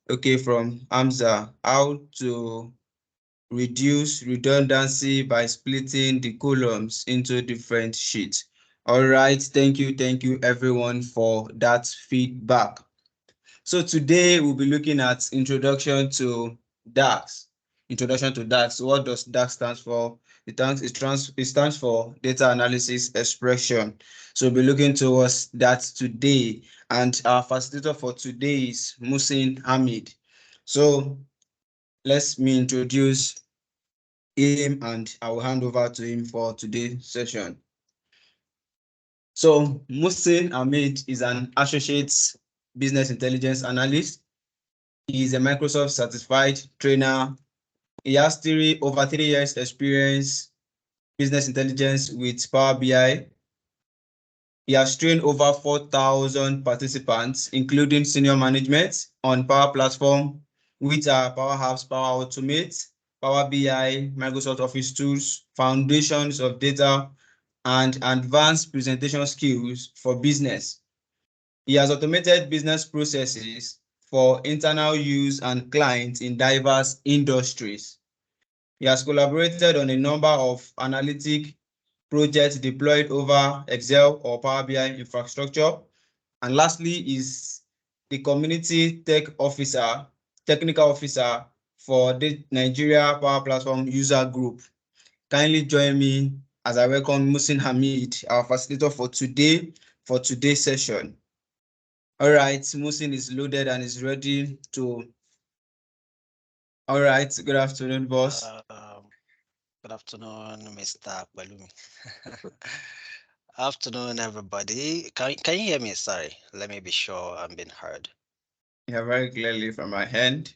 okay, from Hamza, how to reduce redundancy by splitting the columns into different sheets. All right, thank you everyone for that feedback. So today we'll be looking at introduction to DAX. Introduction to DAX. What does DAX stand for? It stands for data analysis expression. So we'll be looking towards that today. And our facilitator for today is Musin Hamid. So let me introduce him and I will hand over to him for today's session. So Musin Hamid is an associate business intelligence analyst. He is a Microsoft certified trainer. He has over 3 years experience business intelligence with Power BI. He has trained over 4,000 participants, including senior management on Power Platform, which are Power Apps, Power Automate, Power BI, Microsoft Office tools, foundations of data, and advanced presentation skills for business. He has automated business processes for internal use and clients in diverse industries. He has collaborated on a number of analytic projects deployed over Excel or Power BI infrastructure. And lastly is the community technical officer for the Nigeria Power Platform user group. Kindly join me as I welcome Musin Hamid, our facilitator for today's session. All right, Musin is loaded and is ready to. All right, good afternoon, boss. Good afternoon, Mr. Balumi. Afternoon, everybody. Can you hear me? Sorry, let me be sure I'm being heard. Yeah, very clearly from my hand.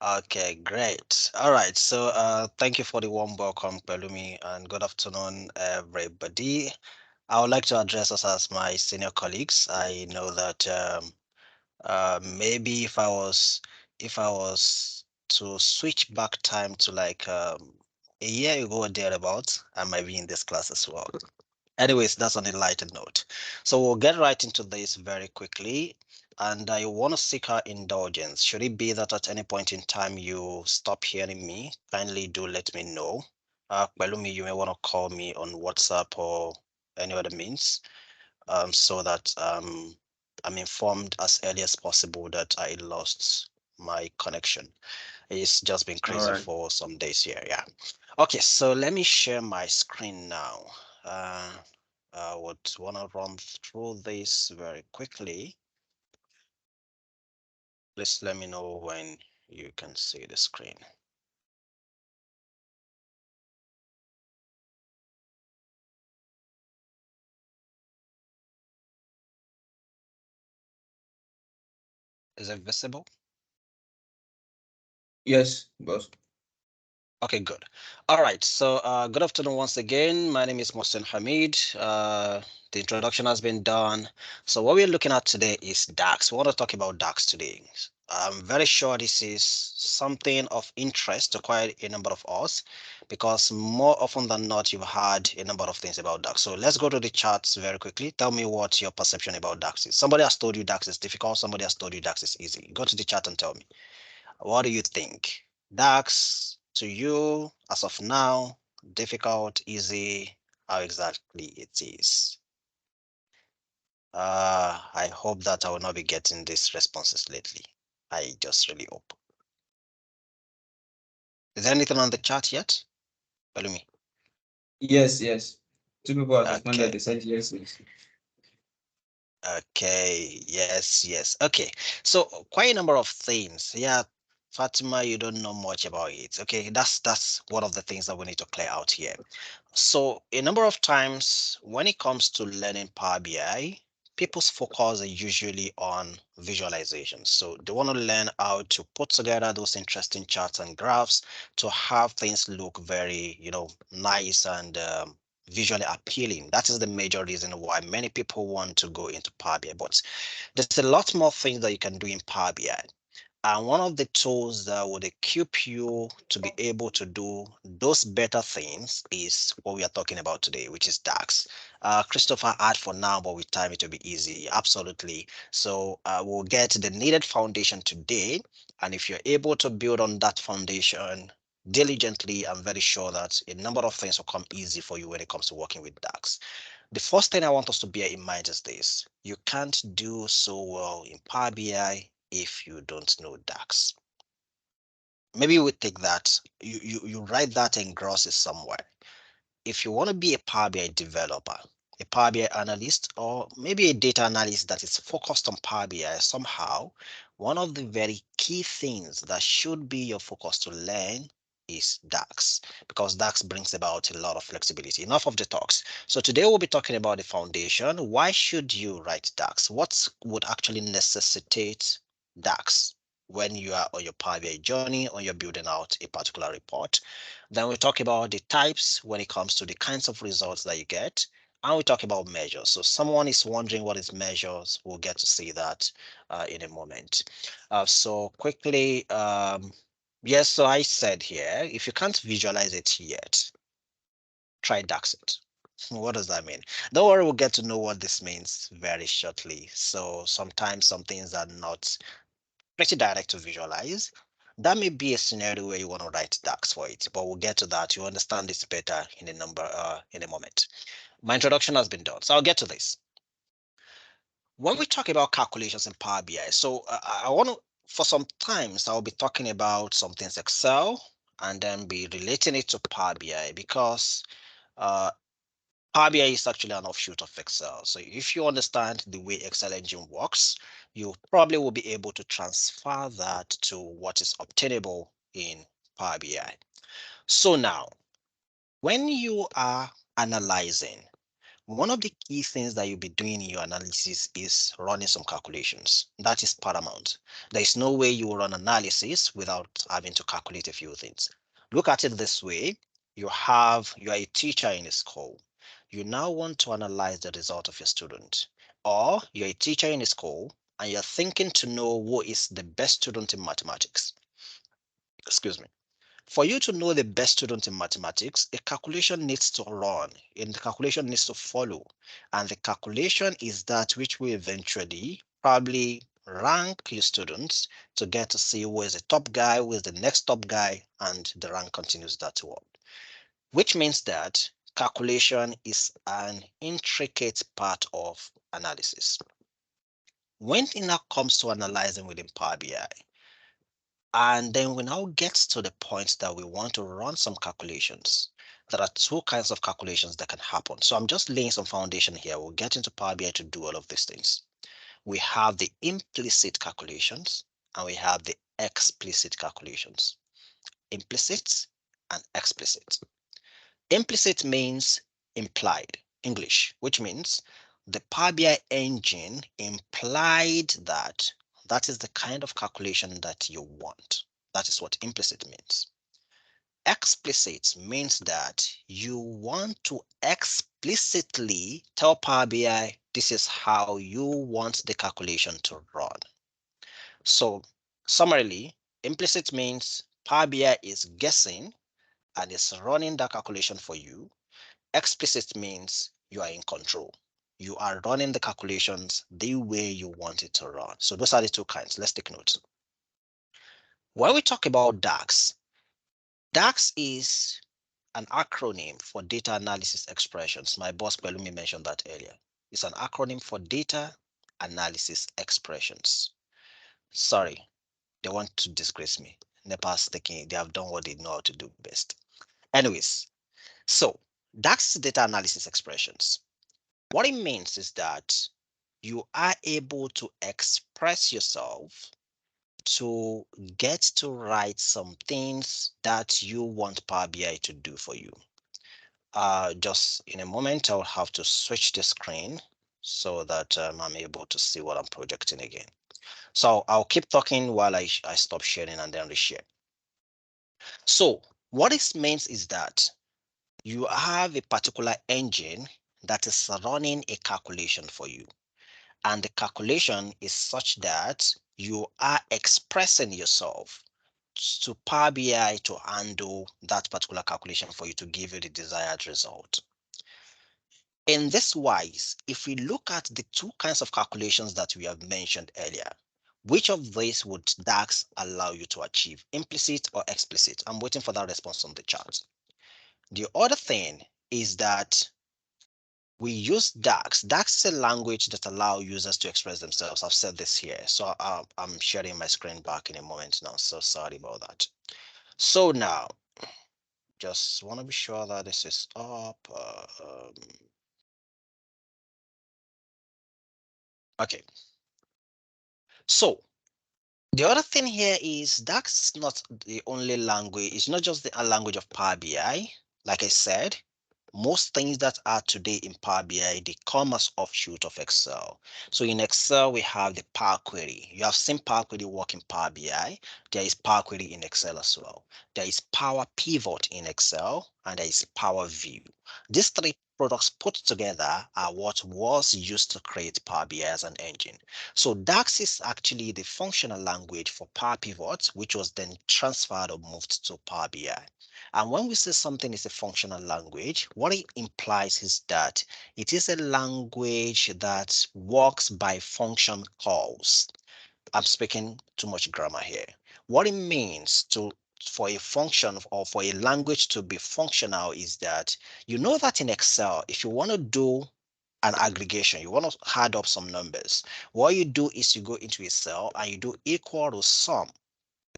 Okay, great. All right. So, thank you for the warm welcome, Balumi, and good afternoon, everybody. I would like to address us as my senior colleagues. I know that maybe if I was to switch back time to like a year ago or thereabouts, I might be in this class as well. Anyways, that's on a lighter note. So we'll get right into this very quickly. And I want to seek our indulgence. Should it be that at any point in time you stop hearing me, kindly do let me know. Pelumi, you may want to call me on WhatsApp or any other means, so that I'm informed as early as possible that I lost my connection. It's just been All crazy right. for some days here. Yeah. Okay, so let me share my screen now. Uh, I would want to run through this very quickly. Please let me know when you can see the screen. Is it visible? Yes, boss. Okay, good. All right. So, good afternoon once again. My name is Mohsen Hamid. The introduction has been done. So, what we're looking at today is DAX. We want to talk about DAX today. I'm very sure this is something of interest to quite a number of us, because more often than not, you've heard a number of things about DAX. So, let's go to the charts very quickly. Tell me what your perception about DAX is. Somebody has told you DAX is difficult. Somebody has told you DAX is easy. Go to the chart and tell me. What do you think? DAX to you as of now, difficult, easy, how exactly it is? I hope that I will not be getting these responses lately. I just really hope. Is there anything on the chat yet? Balumi. Yes, yes. Two people have responded. Okay. They said yes, yes. Okay. Yes, yes. Okay. So quite a number of things. Yeah, Fatima, you don't know much about it. Okay, that's one of the things that we need to clear out here. So a number of times when it comes to learning Power BI, people's focus are usually on visualization. So they want to learn how to put together those interesting charts and graphs to have things look very, nice and visually appealing. That is the major reason why many people want to go into Power BI. But there's a lot more things that you can do in Power BI. And one of the tools that would equip you to be able to do those better things is what we are talking about today, which is DAX. Christopher, add for now, but with time it will be easy. Absolutely. So we'll get the needed foundation today And if you're able to build on that foundation diligently, I'm very sure that a number of things will come easy for you when it comes to working with DAX. The first thing I want us to bear in mind is this: you can't do so well in Power BI if you don't know DAX. Maybe we take that, you write that and gross it somewhere. If you want to be a Power BI developer, a Power BI analyst, or maybe a data analyst that is focused on Power BI somehow, one of the very key things that should be your focus to learn is DAX, because DAX brings about a lot of flexibility. Enough of the talks. So today we'll be talking about the foundation. Why should you write DAX? What would actually necessitate DAX when you are on your Power BI journey or you're building out a particular report? Then we talk about the types when it comes to the kinds of results that you get. And we talk about measures. So someone is wondering what is measures. We'll get to see that in a moment. So quickly, yes, so I said here, if you can't visualize it yet, try DAX it. What does that mean? Don't worry, we'll get to know what this means very shortly. So sometimes some things are not pretty direct to visualize. That may be a scenario where you want to write DAX for it, but we'll get to that. You understand this better in a moment. My introduction has been done, so I'll get to this. When we talk about calculations in Power BI, so I want to, for some times, I'll be talking about some things Excel and then be relating it to Power BI because uh, Power BI is actually an offshoot of Excel. So if you understand the way Excel engine works, you probably will be able to transfer that to what is obtainable in Power BI. So now, when you are analyzing, one of the key things that you'll be doing in your analysis is running some calculations. That is paramount. There is no way you will run analysis without having to calculate a few things. Look at it this way. You are a teacher in a school. You now want to analyze the result of your student. Or you're a teacher in a school and you're thinking to know who is the best student in mathematics. Excuse me. For you to know the best student in mathematics, a calculation needs to run and the calculation needs to follow. And the calculation is that which will eventually probably rank your students to get to see who is the top guy, who is the next top guy, and the rank continues that way. Which means that calculation is an intricate part of analysis. When it now comes to analyzing within Power BI, and then we now get to the point that we want to run some calculations. There are two kinds of calculations that can happen. So I'm just laying some foundation here. We'll get into Power BI to do all of these things. We have the implicit calculations and we have the explicit calculations. Implicit and explicit. Implicit means implied, English, which means the Power BI engine implied that that is the kind of calculation that you want. That is what implicit means. Explicit means that you want to explicitly tell Power BI this is how you want the calculation to run. So, summarily, implicit means Power BI is guessing and is running that calculation for you. Explicit means you are in control. You are running the calculations the way you want it to run. So those are the two kinds. Let's take note. When we talk about DAX, DAX is an acronym for data analysis expressions. My boss Pelumi mentioned that earlier. It's an acronym for data analysis expressions. Sorry, they want to disgrace me. Nepal's thinking they have done what they know how to do best. Anyways, so DAX is data analysis expressions. What it means is that you are able to express yourself to get to write some things that you want Power BI to do for you. Just in a moment, I'll have to switch the screen so that I'm able to see what I'm projecting again. So I'll keep talking while I stop sharing and then reshare. So what this means is that you have a particular engine that is running a calculation for you. And the calculation is such that you are expressing yourself to Power BI to handle that particular calculation for you to give you the desired result. In this wise, if we look at the two kinds of calculations that we have mentioned earlier, Which of these would DAX allow you to achieve, implicit or explicit? I'm waiting for that response on the chart. The other thing is that we use DAX. DAX is a language that allows users to express themselves. I've said this here. So I'm sharing my screen back in a moment now. So sorry about that. So now, just want to be sure that this is up. Okay. So the other thing here is that's not the only language. It's not just the language of Power BI. Like I said, most things that are today in Power BI, they come as offshoot of Excel. So in Excel, we have the Power Query. You have seen Power Query work in Power BI. There is Power Query in Excel as well. There is Power Pivot in Excel, and there is Power View. These three products put together are what was used to create Power BI as an engine. So DAX is actually the functional language for Power Pivot, which was then transferred or moved to Power BI. And when we say something is a functional language, what it implies is that it is a language that works by function calls. I'm speaking too much grammar here. What it means to for a function or for a language to be functional is that you know that in Excel, if you want to do an aggregation, you want to add up some numbers, what you do is you go into a cell and you do equal to sum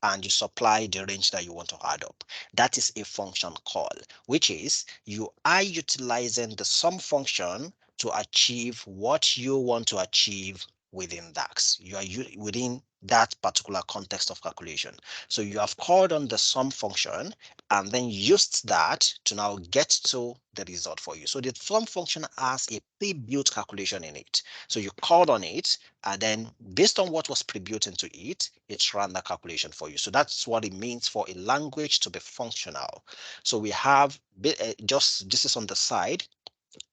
and you supply the range that you want to add up. That is a function call, which is you are utilizing the sum function to achieve what you want to achieve within DAX. You are within that particular context of calculation. So you have called on the sum function and then used that to now get to the result for you. So the sum function has a pre-built calculation in it. So you called on it, and then based on what was pre-built into it, it ran the calculation for you. So that's what it means for a language to be functional. So we have just this is on the side.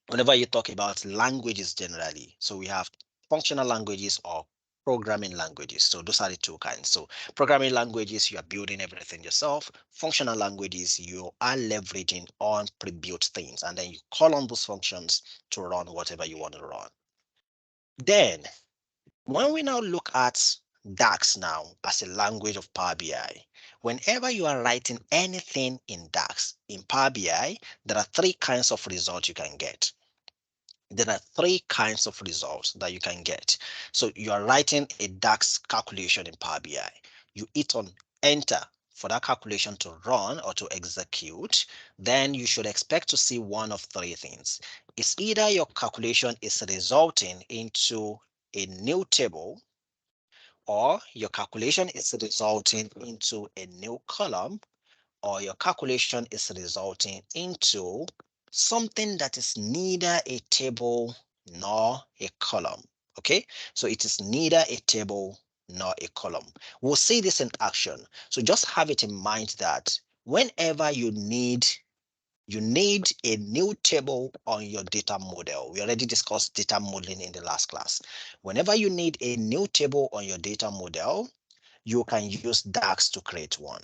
Whenever you talk about languages generally, so we have functional languages or programming languages. So those are the two kinds. So programming languages, you are building everything yourself. Functional languages, you are leveraging on pre-built things, and then you call on those functions to run whatever you want to run. Then when we now look at DAX now as a language of Power BI, whenever you are writing anything in DAX, in Power BI, there are three kinds of results you can get. There are three kinds of results that you can get. So you are writing a DAX calculation in Power BI. You hit on enter for that calculation to run or to execute, then you should expect to see one of three things. It's either your calculation is resulting into a new table, or your calculation is resulting into a new column, or your calculation is resulting into something that is neither a table nor a column. Okay, so it is neither a table nor a column. We'll see this in action. So just have it in mind that whenever you need a new table on your data model. We already discussed data modeling in the last class. Whenever you need a new table on your data model, you can use DAX to create one.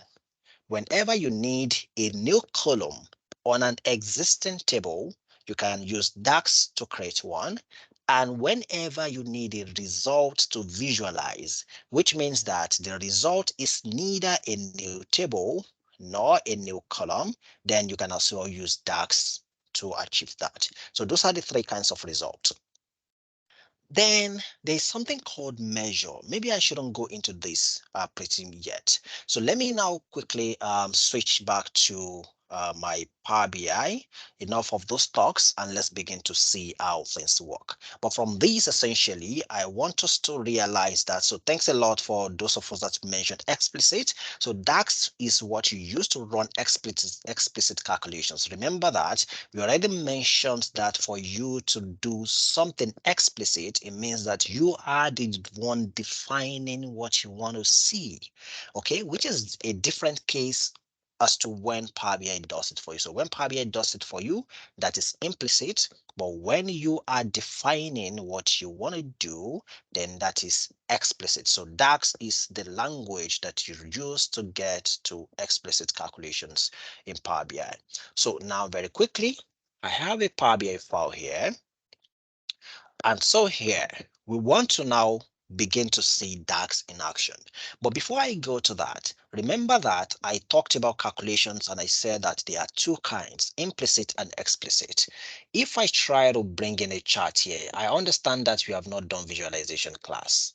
Whenever you need a new column on an existing table, you can use DAX to create one. And whenever you need a result to visualize, which means that the result is neither a new table nor a new column, then you can also use DAX to achieve that. So those are the three kinds of results. Then there's something called measure. Maybe I shouldn't go into this pretty yet. So let me now quickly switch back to my Power BI. Enough of those talks, and let's begin to see how things work. But from these, essentially, I want us to realize that. So thanks a lot for those of us that mentioned explicit. So DAX is what you use to run explicit calculations. Remember that we already mentioned that for you to do something explicit, it means that you are the one defining what you want to see, okay, which is a different case as to when Power BI does it for you. So when Power BI does it for you, that is implicit, but when you are defining what you want to do, then that is explicit. So DAX is the language that you use to get to explicit calculations in Power BI. So now very quickly, I have a Power BI file here. And so here, we want to now begin to see DAX in action. But before I go to that, remember that I talked about calculations and I said that there are two kinds, implicit and explicit. If I try to bring in a chart here, I understand that we have not done visualization class.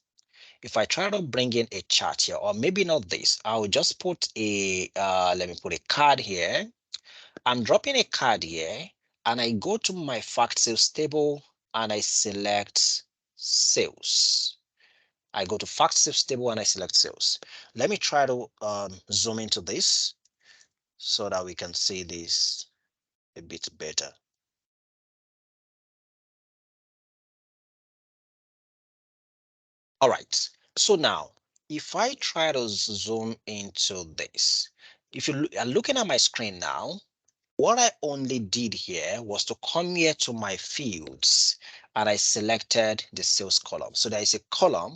If I try to bring in a chart here, or maybe not this, I'll just put a, let me put a card here. I'm dropping a card here and I go to my fact sales table and I select sales. I go to fact sales table and I select sales. Let me try to zoom into this so that we can see this a bit better. All right, so now if I try to zoom into this, if you are looking at my screen now, what I only did here was to come here to my fields and I selected the sales column. So there is a column.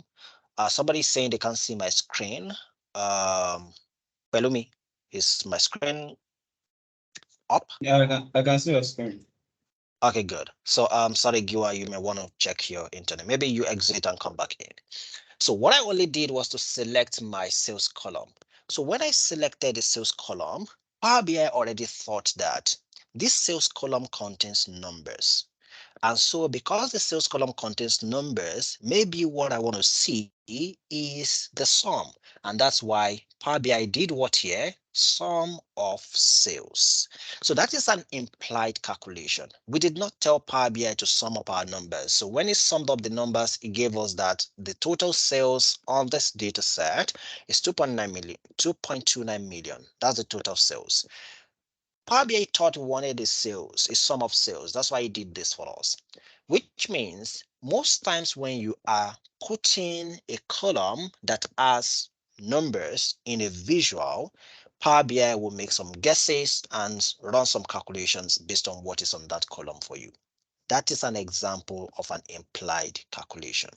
Somebody's saying they can't see my screen. Pelumi, is my screen up? Yeah, I can see your screen. Okay, good. So sorry, Giwa, you may want to check your internet. Maybe you exit and come back in. So what I only did was to select my sales column. So when I selected the sales column, Power BI already thought that this sales column contains numbers. And so because the sales column contains numbers, maybe what I want to see is the sum. And that's why Power BI did what here? Sum of sales. So that is an implied calculation. We did not tell Power BI to sum up our numbers. So when it summed up the numbers, it gave us that the total sales on this data set is 2.9 million, 2.29 million. That's the total sales. Power BI thought we wanted a sales, a sum of sales. That's why it did this for us, which means most times when you are putting a column that has numbers in a visual, Power BI will make some guesses and run some calculations based on what is on that column for you. That is an example of an implied calculation.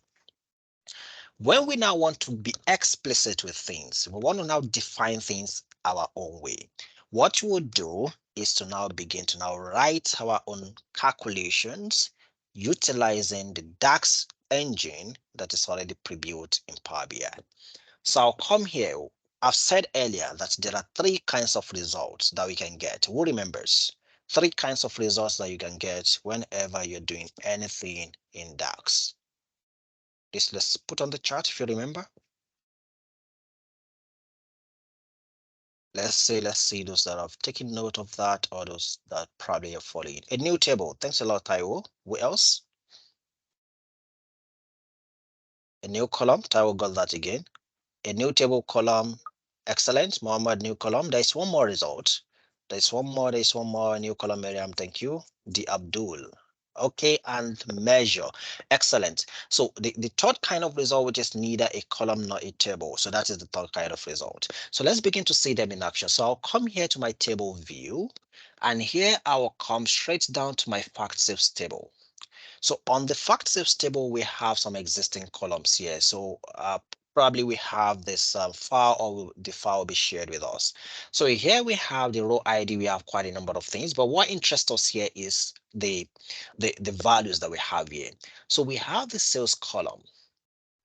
When we now want to be explicit with things, we want to now define things our own way. What we will do is to now begin to now write our own calculations utilizing the DAX engine that is already pre-built in Power BI. So I'll come here. I've said earlier that there are three kinds of results that we can get. Who remembers? Three kinds of results that you can get whenever you're doing anything in DAX. Let's put on the chart if you remember. Let's see those that have taken note of that or those that probably are following. A new table. Thanks a lot, Taiwo. Who else? A new column. Taiwo got that again. A new table column. Excellent. Mohammed, new column. There's one more result. There's one more new column, Miriam. Thank you. The Abdul. Okay, and measure. Excellent. So the third kind of result, which is neither a column nor a table. So that is the third kind of result. So let's begin to see them in action. So I'll come here to my table view, and here I will come straight down to my fact saves table. So on the fact saves table, we have some existing columns here. So probably we have this file, or the file will be shared with us. So here we have the row ID. We have quite a number of things, but what interests us here is the values that we have here. So we have the sales column,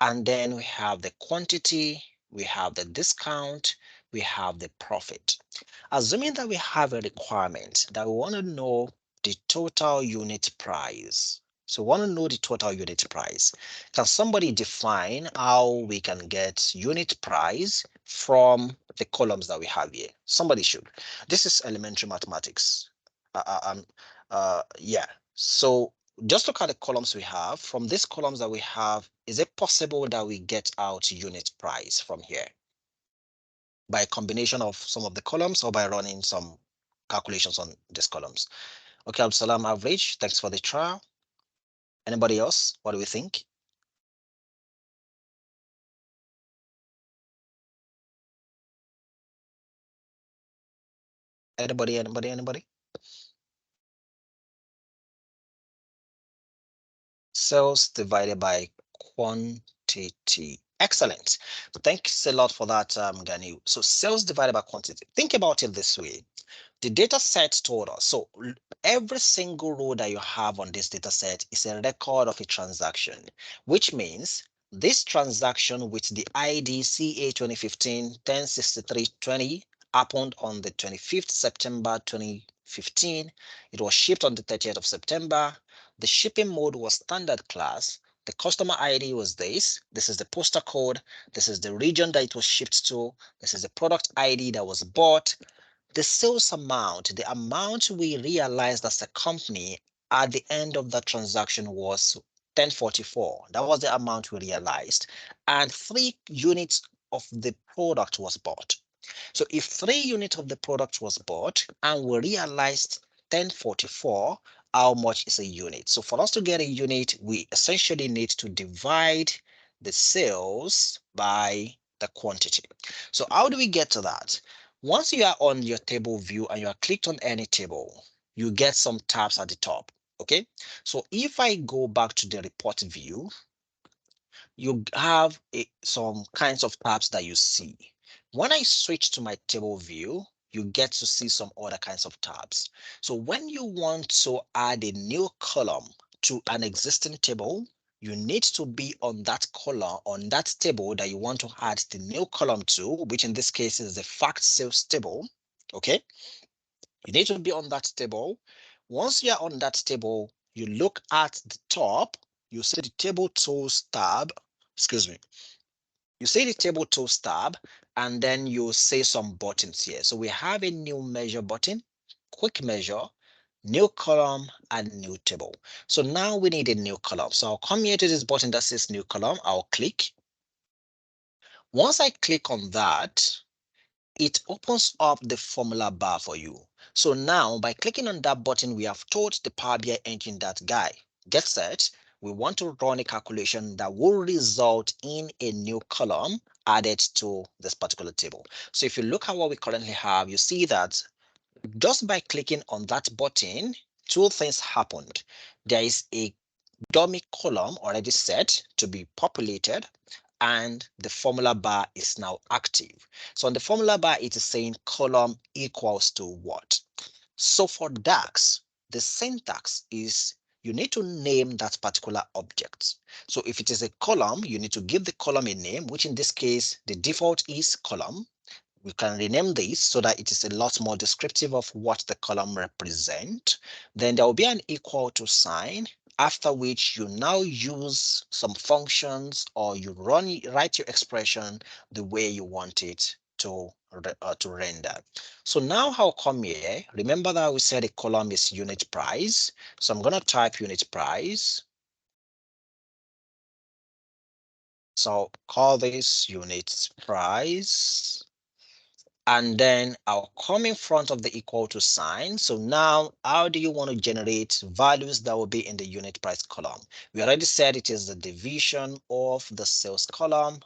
and then we have the quantity, we have the discount, we have the profit. Assuming that we have a requirement that we want to know the total unit price. So we want to know the total unit price. Can somebody define how we can get unit price from the columns that we have here? Somebody should. This is elementary mathematics. Yeah. So just look at the columns we have. From these columns that we have, is it possible that we get out unit price from here by a combination of some of the columns or by running some calculations on these columns? Okay, Absalam average, thanks for the trial. Anybody else? What do we think? Anybody? Sales divided by quantity. Excellent. Thanks a lot for that, Gani. So sales divided by quantity. Think about it this way. The data set told us. So every single row that you have on this data set is a record of a transaction, which means This transaction with the ID CA 2015-106320 happened on the 25th September 2015. It was shipped on the 30th of September. The shipping mode was standard class. The customer ID was this. This is the postal code. This is the region that it was shipped to. This is the product ID that was bought. The sales amount, the amount we realized as a company at the end of that transaction was 1044. That was the amount we realized. And 3 units of the product was bought. So if 3 units of the product was bought and we realized 1044, how much is a unit? So for us to get a unit, we essentially need to divide the sales by the quantity. So how do we get to that? Once you are on your table view and you are clicked on any table, you get some tabs at the top. Okay, so if I go back to the report view, you have some kinds of tabs that you see. When I switch to my table view, you get to see some other kinds of tabs. So when you want to add a new column to an existing table, you need to be on that column, on that table that you want to add the new column to, which in this case is the fact sales table. Okay, you need to be on that table. Once you're on that table, you look at the top, you see the table tools tab, excuse me, you see the table tools tab, and then you see some buttons here. So we have a new measure button, quick measure, new column, and new table. So now we need a new column. So I'll come here to this button that says new column. I'll click. Once I click on that, it opens up the formula bar for you. So now by clicking on that button, we have told the Power BI engine that, guy, get set. We want to run a calculation that will result in a new column added to this particular table. So if you look at what we currently have, you see that just by clicking on that button, 2 things happened. There is a dummy column already set to be populated, and the formula bar is now active. So on the formula bar, it is saying column equals to what? So for DAX, the syntax is you need to name that particular object. So if it is a column, you need to give the column a name, which in this case, the default is column. We can rename this so that it is a lot more descriptive of what the column represent. Then there will be an equal to sign, after which you now use some functions or you write your expression the way you want it to render. So now I'll come here. Remember that we said a column is unit price. So I'm going to type unit price. So call this unit price. And then I'll come in front of the equal to sign. So now, how do you want to generate values that will be in the unit price column? We already said it is the division of the sales column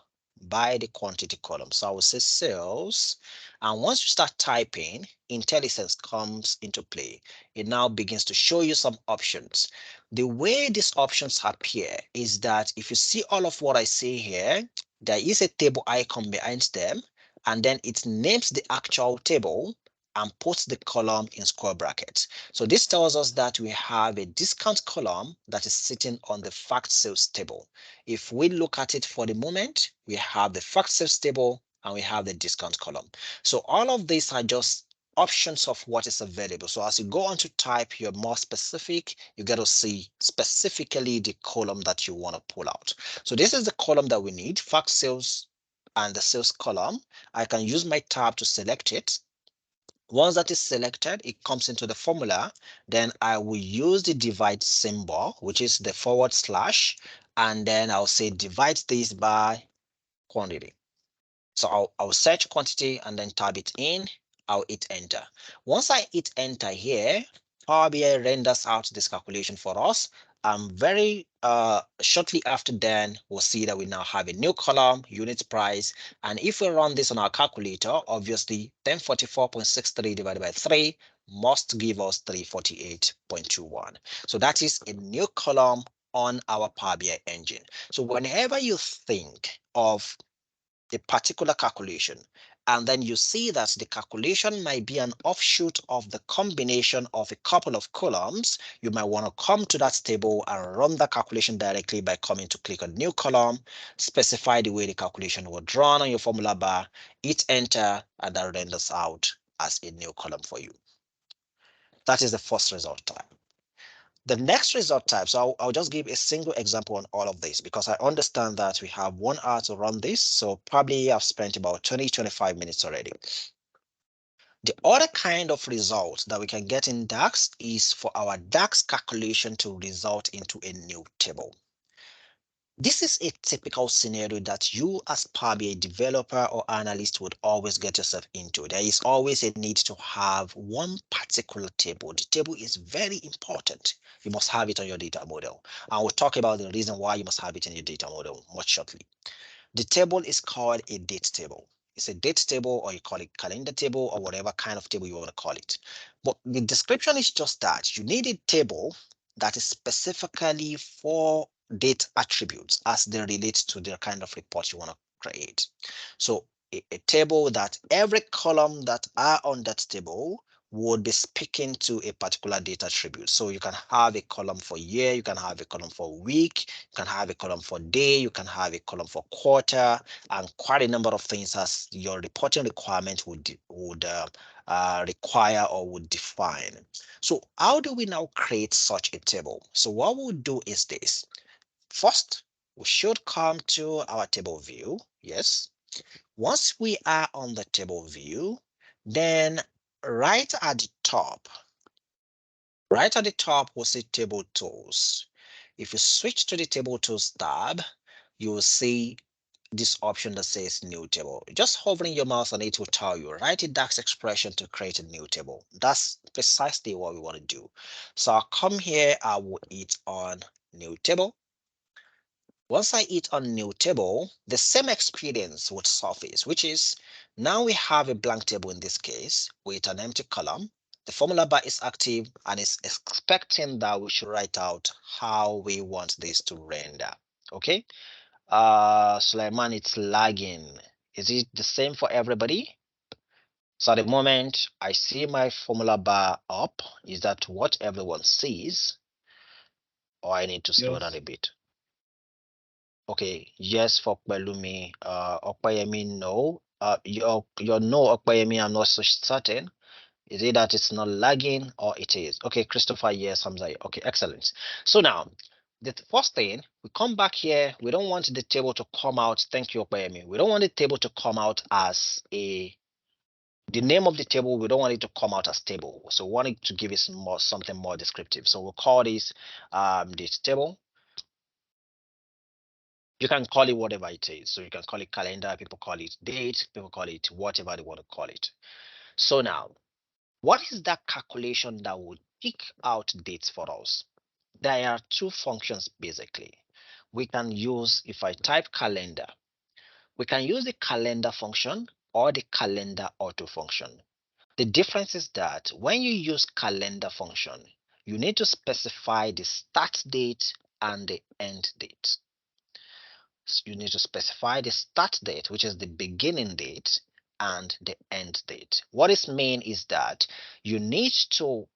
by the quantity column. So I will say sales. And once you start typing, IntelliSense comes into play. It now begins to show you some options. The way these options appear is that if you see all of what I say here, there is a table icon behind them, and then it names the actual table and puts the column in square brackets. So this tells us that we have a discount column that is sitting on the fact sales table. If we look at it for the moment, we have the fact sales table and we have the discount column. So all of these are just options of what is available. So as you go on to type, you're more specific, you get to see specifically the column that you want to pull out. So this is the column that we need, fact sales and the sales column. I can use my tab to select it. Once that is selected, it comes into the formula. Then I will use the divide symbol, which is the forward slash, and then I'll say divide this by quantity. So I'll search quantity and then type it in. I'll hit enter. Once I hit enter here, Power BI renders out this calculation for us. Very shortly after then, we'll see that we now have a new column, unit price. And if we run this on our calculator, obviously 1044.63 divided by 3 must give us 348.21. So that is a new column on our Power BI engine. So whenever you think of a particular calculation And then you see that the calculation might be an offshoot of the combination of a couple of columns. You might want to come to that table and run the calculation directly by coming to click on new column, specify the way the calculation will run on your formula bar, hit enter, and that renders out as a new column for you. That is the first result type. The next result type, so I'll just give a single example on all of this because I understand that we have 1 hour to run this. So probably I've spent about 20-25 minutes already. The other kind of result that we can get in DAX is for our DAX calculation to result into a new table. This is a typical scenario that you as Power BI developer or analyst would always get yourself into. There is always a need to have one particular table. The table is very important. You must have it on your data model. And we'll talk about the reason why you must have it in your data model much shortly. The table is called a date table. It's a date table, or you call it calendar table, or whatever kind of table you want to call it. But the description is just that you need a table that is specifically for date attributes as they relate to the kind of report you want to create. So a table that every column that are on that table would be speaking to a particular data attribute. So you can have a column for year, you can have a column for week, you can have a column for day, you can have a column for quarter, and quite a number of things as your reporting requirement would require or would define. So how do we now create such a table? So what we'll do is this. First, we should come to our table view. Yes. Once we are on the table view, then right at the top, we'll see table tools. If you switch to the table tools tab, you will see this option that says new table. Just hovering your mouse on it will tell you, write a DAX expression to create a new table. That's precisely what we want to do. So I'll come here, I will hit on new table. Once I hit on new table, the same experience would surface, which is now we have a blank table in this case with an empty column. The formula bar is active and is expecting that we should write out how we want this to render. Okay. Sulaiman, it's lagging. Is it the same for everybody? So at the moment, I see my formula bar up. Is that what everyone sees? Or I need to slow down Yes. a bit? Okay, yes for Pelumi. Okpayemi, no. Your no, Okpayemi, I'm not so certain. Is it that it's not lagging or it is? Okay, Christopher, yes, Hamza. Okay, excellent. So now, the first thing, we come back here. We don't want the table to come out. Thank you, Okpayemi. We don't want the table to come out as the name of the table. We don't want it to come out as table. So we want it to give us something more descriptive. So we'll call this this table. You can call it whatever it is. So you can call it calendar, people call it date, people call it whatever they want to call it. So now, what is that calculation that would pick out dates for us? There are two functions basically. We can use, if I type calendar, we can use the calendar function or the calendar auto function. The difference is that when you use calendar function, you need to specify the start date and the end date. You need to specify the start date, which is the beginning date, and the end date. What this means is that you need to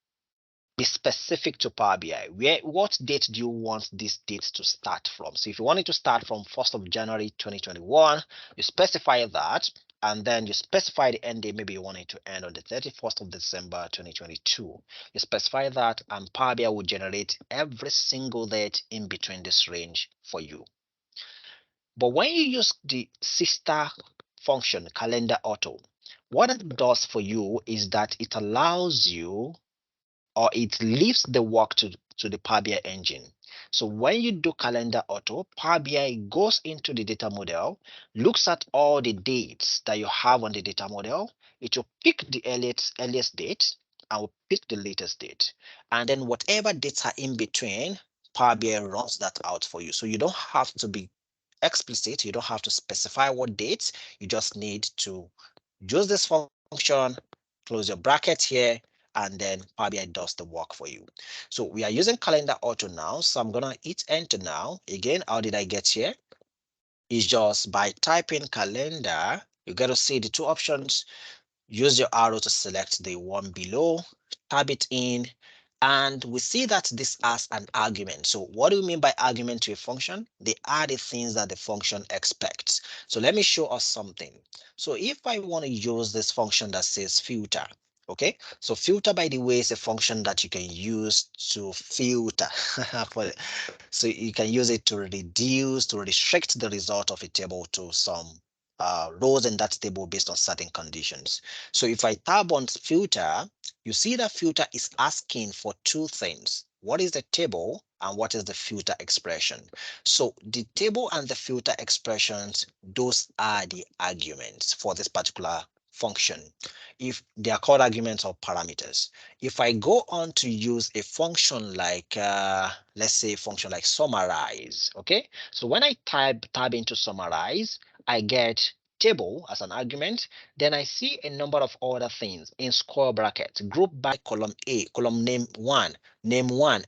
be specific to Power BI. What date do you want this date to start from? So if you want it to start from 1st of January 2021, you specify that, and then you specify the end date. Maybe you want it to end on the 31st of December 2022. You specify that, and Power BI will generate every single date in between this range for you. But when you use the sister function, calendar auto, what it does for you is that it allows you, or it leaves the work to the Power BI engine. So when you do calendar auto, Power BI goes into the data model, looks at all the dates that you have on the data model. It will pick the earliest date and will pick the latest date. And then whatever dates are in between, Power BI runs that out for you. So you don't have to be explicit. You don't have to specify what dates. You just need to use this function, close your bracket here, and then Power BI does the work for you. So we are using calendar auto now. So I'm gonna hit enter now. Again, how did I get here? It's just by typing calendar You get to see the two options. Use your arrow to select the one below, tab it in, and we see that this has an argument. So what do we mean by argument to a function? They are the things that the function expects. So let me show us something. So if I want to use this function that says filter, okay? So filter, by the way, is a function that you can use to filter. So you can use it to reduce, to restrict the result of a table to some rows in that table based on certain conditions. So if I tab on filter, you see that filter is asking for two things. What is the table and what is the filter expression? So the table and the filter expressions, those are the arguments for this particular function. If they are called arguments or parameters. If I go on to use a function like, let's say a function like summarize, okay? So when I tab into summarize, I get table as an argument. Then I see a number of other things in square brackets, grouped by column A, column name one,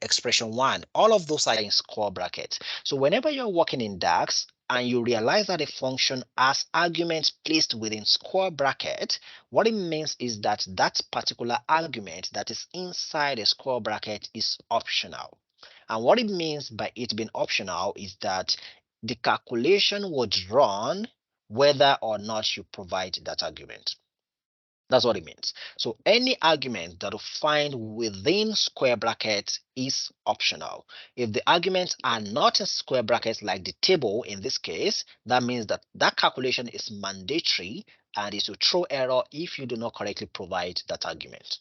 expression one. All of those are in square brackets. So whenever you're working in DAX and you realize that a function has arguments placed within square bracket, what it means is that that particular argument that is inside a square bracket is optional. And what it means by it being optional is that the calculation would run whether or not you provide that argument. That's what it means. So any argument that you find within square brackets is optional. If the arguments are not in square brackets like the table in this case, that means that that calculation is mandatory and it will throw error if you do not correctly provide that argument.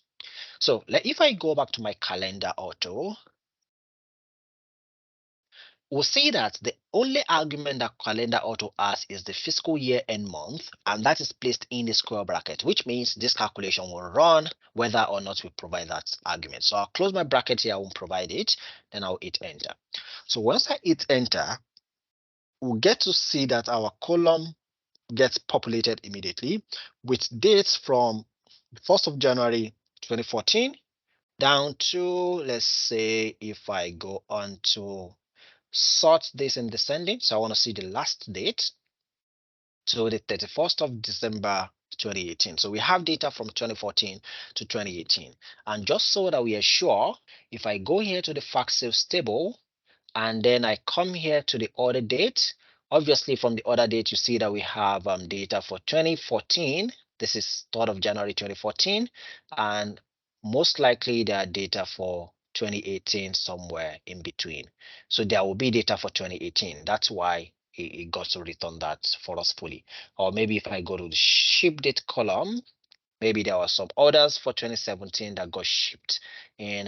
So if I go back to my calendar auto, we'll see that the only argument that calendar auto has is the fiscal year and month, and that is placed in the square bracket, which means this calculation will run whether or not we provide that argument. So I'll close my bracket here, I won't provide it, then I'll hit enter. So once I hit enter, we'll get to see that our column gets populated immediately with dates from the 1st of January 2014 down to, let's say, if I go on to sort this in descending. So I want to see the last date. So the 31st of December 2018. So we have data from 2014 to 2018. And just so that we are sure, if I go here to the fact sales table, and then I come here to the order date. Obviously, from the order date, you see that we have data for 2014. This is 3rd of January 2014. And most likely there are data for 2018 somewhere in between. So there will be data for 2018. That's why it got to return that for us fully. Or maybe if I go to the ship date column, maybe there were some orders for 2017 that got shipped in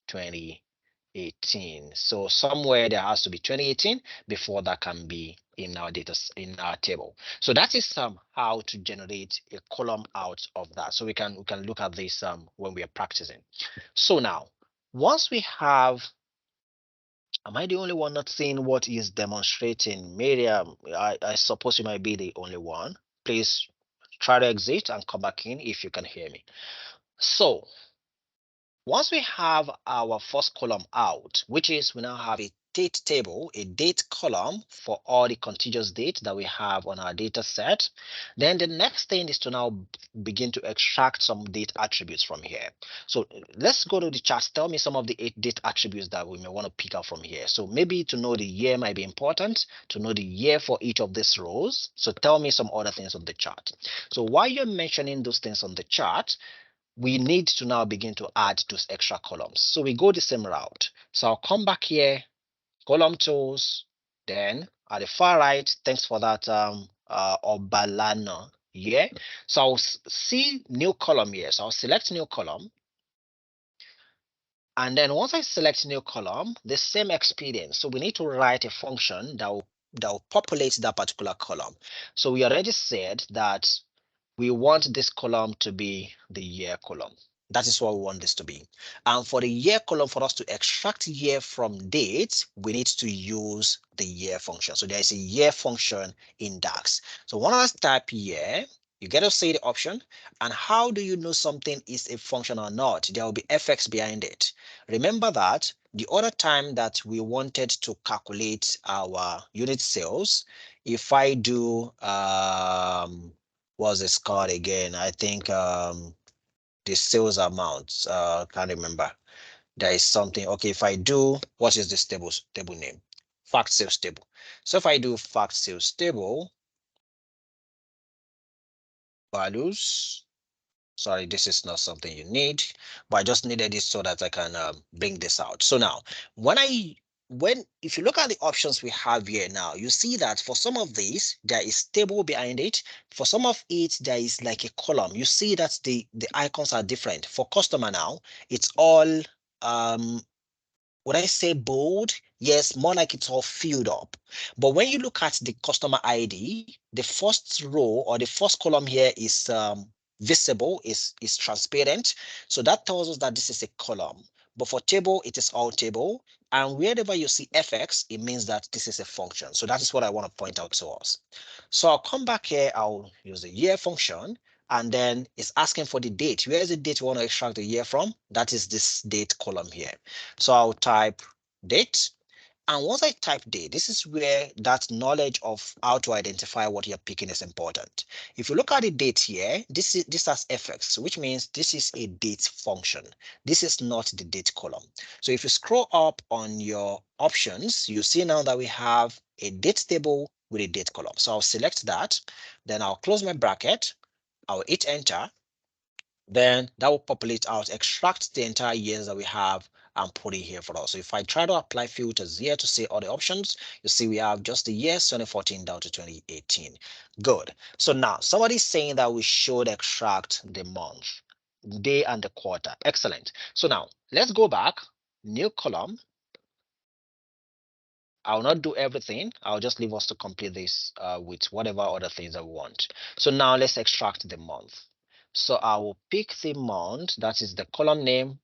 2018. So somewhere there has to be 2018 before that can be in our data in our table. So that is how to generate a column out of that. So we can look at this when we are practicing. So now, once we have, am I the only one not seeing what is demonstrating? Miriam, I suppose you might be the only one. Please try to exit and come back in if you can hear me. So once we have our first column out, which is we now have a date table, a date column for all the contiguous dates that we have on our data set, then the next thing is to now begin to extract some date attributes from here. So let's go to the chart. Tell me some of the 8 date attributes that we may want to pick out from here. So maybe to know the year might be important, to know the year for each of these rows. So tell me some other things on the chart. So while you're mentioning those things on the chart, we need to now begin to add those extra columns. So we go the same route. So I'll come back here, column tools, then at the far right, thanks for that Obalana here. So I'll see new column here. So I'll select new column. And then once I select new column, the same experience. So we need to write a function that will populate that particular column. So we already said that we want this column to be the year column. That is what we want this to be. And for the year column, for us to extract year from date, we need to use the year function. So there is a year function in DAX. So when I type year, you get to see the option. And how do you know something is a function or not? There will be fx behind it. Remember that the other time that we wanted to calculate our unit sales, if I do what's this called again? I think the sales amount. Can't remember. There is something. Okay, if I do, what is this table name? Fact sales table. So if I do fact sales table values, sorry, this is not something you need, but I just needed it so that I can bring this out. So now, if you look at the options we have here now, you see that for some of these, there is table behind it. For some of it, there is like a column. You see that the icons are different. For customer now, it's all would I say bold? Yes, more like it's all filled up. But when you look at the customer ID, the first row or the first column here is visible, is transparent. So that tells us that this is a column. But for table, it is all table. And wherever you see FX, it means that this is a function. So that is what I want to point out to us. So I'll come back here, I'll use the year function, and then it's asking for the date. Where is the date we want to extract the year from? That is this date column here. So I'll type date. And once I type date, this is where that knowledge of how to identify what you're picking is important. If you look at the date here, this has FX, which means this is a date function. This is not the date column. So if you scroll up on your options, you see now that we have a date table with a date column. So I'll select that, then I'll close my bracket, I'll hit enter, then that will populate out, extract the entire years that we have and put it here for us. So if I try to apply filters here to see all the options, you see we have just the years 2014 down to 2018. Good. So now somebody's saying that we should extract the month, day, and the quarter. Excellent. So now let's go back, new column. I'll not do everything. I'll just leave us to complete this with whatever other things that we want. So now let's extract the month. So I will pick the month, that is the column name.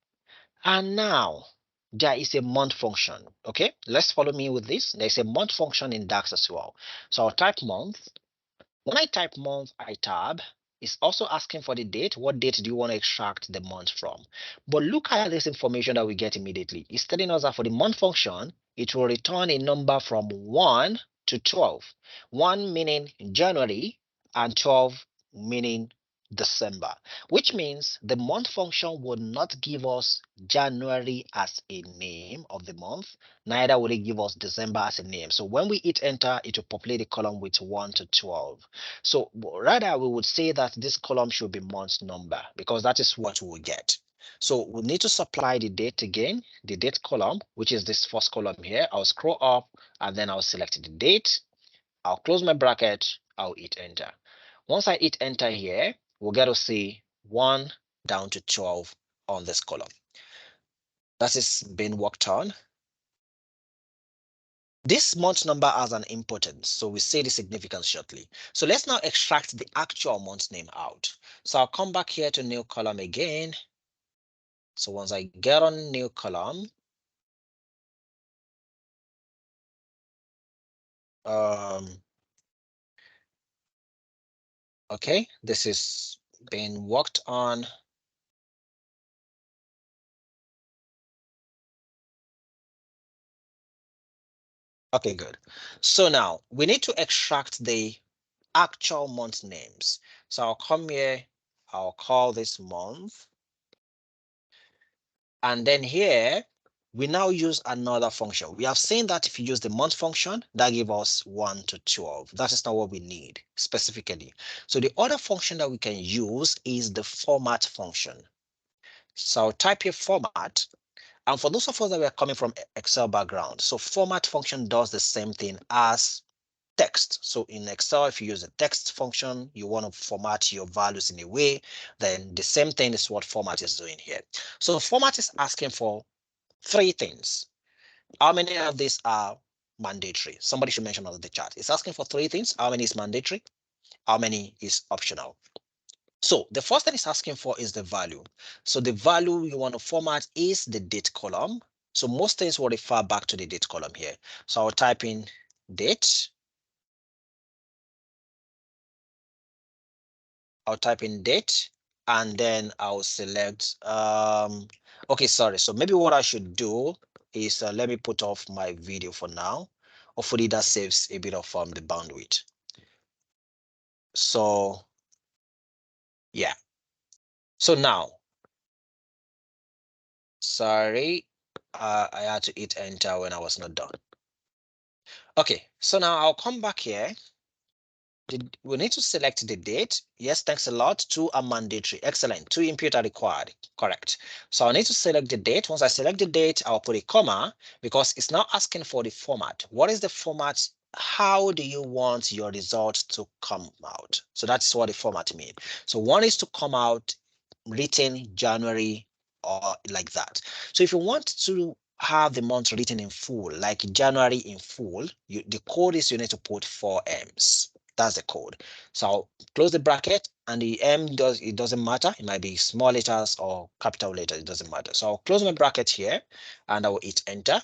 And now there is a month function. Okay, let's follow me with this. There's a month function in DAX as well. So I'll type month. When I type month, I tab. It's also asking for the date. What date do you want to extract the month from? But look at this information that we get immediately. It's telling us that for the month function, it will return a number from 1 to 12. 1 meaning January and 12 meaning December, which means the month function would not give us January as a name of the month, neither will it give us December as a name. So when we hit enter, it will populate the column with 1 to 12. So rather, we would say that this column should be month number because that is what we will get. So we need to supply the date again, the date column, which is this first column here. I'll scroll up and then I'll select the date. I'll close my bracket. I'll hit enter. Once I hit enter here, we'll get to see 1 down to 12 on this column. That is being worked on. This month number has an importance, so we say the significance shortly. So let's now extract the actual month name out. So I'll come back here to new column again. So once I get on new column, okay, this is being worked on. Okay, good. So now we need to extract the actual month names. So I'll come here, I'll call this month. And then here, we now use another function. We have seen that if you use the month function, that gives us 1 to 12. That is not what we need specifically. So the other function that we can use is the format function. So I'll type here format. And for those of us that were coming from Excel background, so format function does the same thing as text. So in Excel, if you use a text function, you want to format your values in a way, then the same thing is what format is doing here. So format is asking for 3 things. How many of these are mandatory? Somebody should mention on the chat. It's asking for 3 things. How many is mandatory? How many is optional? So the first thing it's asking for is the value. So the value you want to format is the date column. So most things will refer back to the date column here. So I'll type in date. I'll type in date and then I'll select, okay, sorry. So maybe what I should do is let me put off my video for now. Hopefully that saves a bit of the bandwidth. So Yeah. So now, sorry, I had to hit enter when I was not done. Okay, so now I'll come back here. We need to select the date. Yes, thanks a lot. Two are mandatory. Excellent. Two input are required. Correct. So I need to select the date. Once I select the date, I'll put a comma because it's now asking for the format. What is the format? How do you want your result to come out? So that's what the format means. So one is to come out written January or like that. So if you want to have the month written in full, like January in full, the code is you need to put 4Ms. That's the code. So I'll close the bracket, and the it doesn't matter. It might be small letters or capital letters. It doesn't matter. So I'll close my bracket here, and I will hit enter.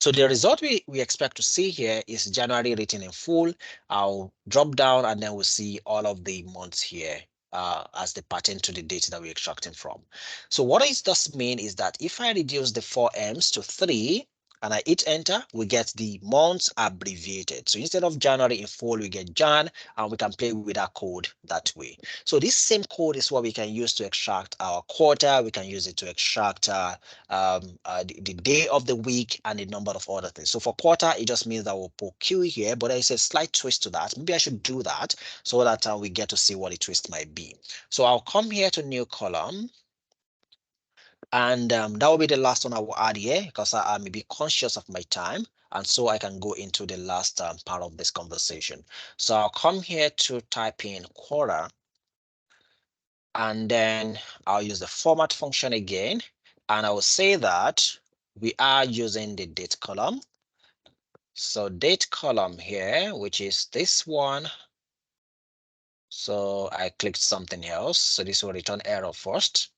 So the result we expect to see here is January written in full. I'll drop down, and then we'll see all of the months here as they pertain to the data that we're extracting from. So what it does mean is that if I reduce the 4Ms to 3, and I hit enter, we get the months abbreviated. So instead of January in full, we get Jan, and we can play with our code that way. So this same code is what we can use to extract our quarter. We can use it to extract the day of the week and a number of other things. So for quarter, it just means that we'll put Q here, but there's a slight twist to that. Maybe I should do that so that we get to see what the twist might be. So I'll come here to new column. And that will be the last one I will add here because I may be conscious of my time. And so I can go into the last part of this conversation. So I'll come here to type in quarter. And then I'll use the format function again. And I will say that we are using the date column. So date column here, which is this one. So I clicked something else. So this will return error first.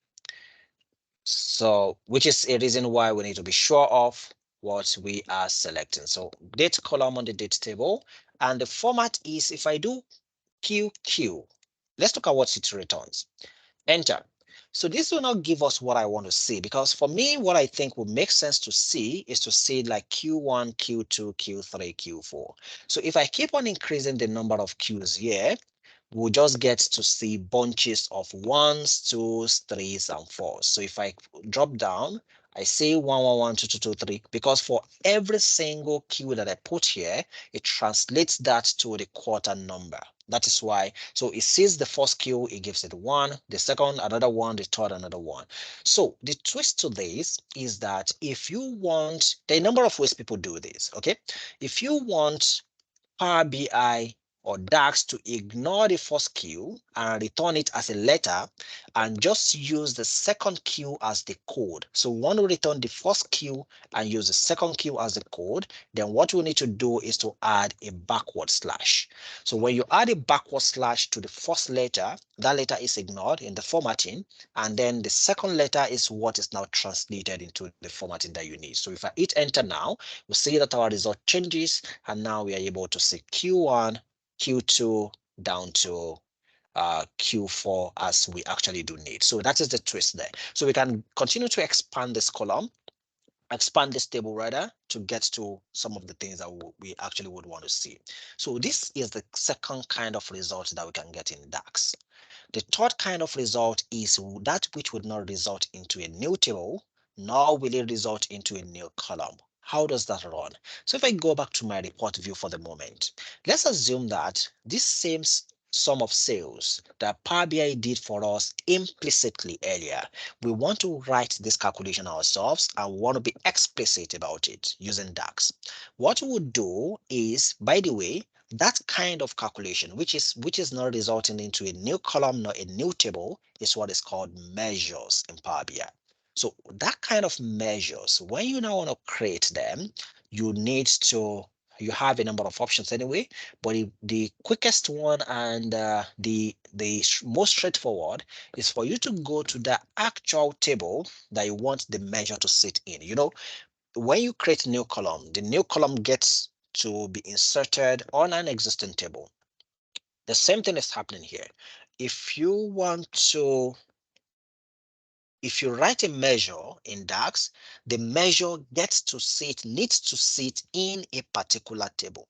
So, which is a reason why we need to be sure of what we are selecting. So date column on the date table, and the format is, if I do QQ, let's look at what it returns. Enter. So this will not give us what I want to see, because for me, what I think would make sense to see is to see like Q1, Q2, Q3, Q4. So if I keep on increasing the number of Qs here, we'll just get to see bunches of ones, twos, threes, and fours. So if I drop down, I say 1, 1, 1, 2, 2, 2, 3, because for every single Q that I put here, it translates that to the quarter number. That is why. So it sees the first Q, it gives it 1, the second, another 1, the third, another 1. So the twist to this is that if you want, there are a number of ways people do this, okay? If you want Power BI or DAX to ignore the first Q and return it as a letter and just use the second Q as the code. So we want to return the first Q and use the second Q as the code. Then what we need to do is to add a backward slash. So when you add a backward slash to the first letter, that letter is ignored in the formatting. And then the second letter is what is now translated into the formatting that you need. So if I hit enter now, we see that our result changes, and now we are able to see Q1, Q2 down to Q4 as we actually do need. So that is the twist there. So we can continue to expand this column, expand this table rather, to get to some of the things that we actually would want to see. So this is the second kind of result that we can get in DAX. The third kind of result is that which would not result into a new table, nor will it result into a new column. How does that run? So if I go back to my report view for the moment, let's assume that this same sum of sales that Power BI did for us implicitly earlier, we want to write this calculation ourselves and we want to be explicit about it using DAX. What we would do is, by the way, that kind of calculation, which is not resulting into a new column nor a new table, is what is called measures in Power BI. So that kind of measures, when you now want to create them, you need to, you have a number of options anyway, but the quickest one and the most straightforward is for you to go to the actual table that you want the measure to sit in. You know, when you create a new column, the new column gets to be inserted on an existing table. The same thing is happening here. If you want to, if you write a measure in DAX, the measure gets to sit, needs to sit in a particular table.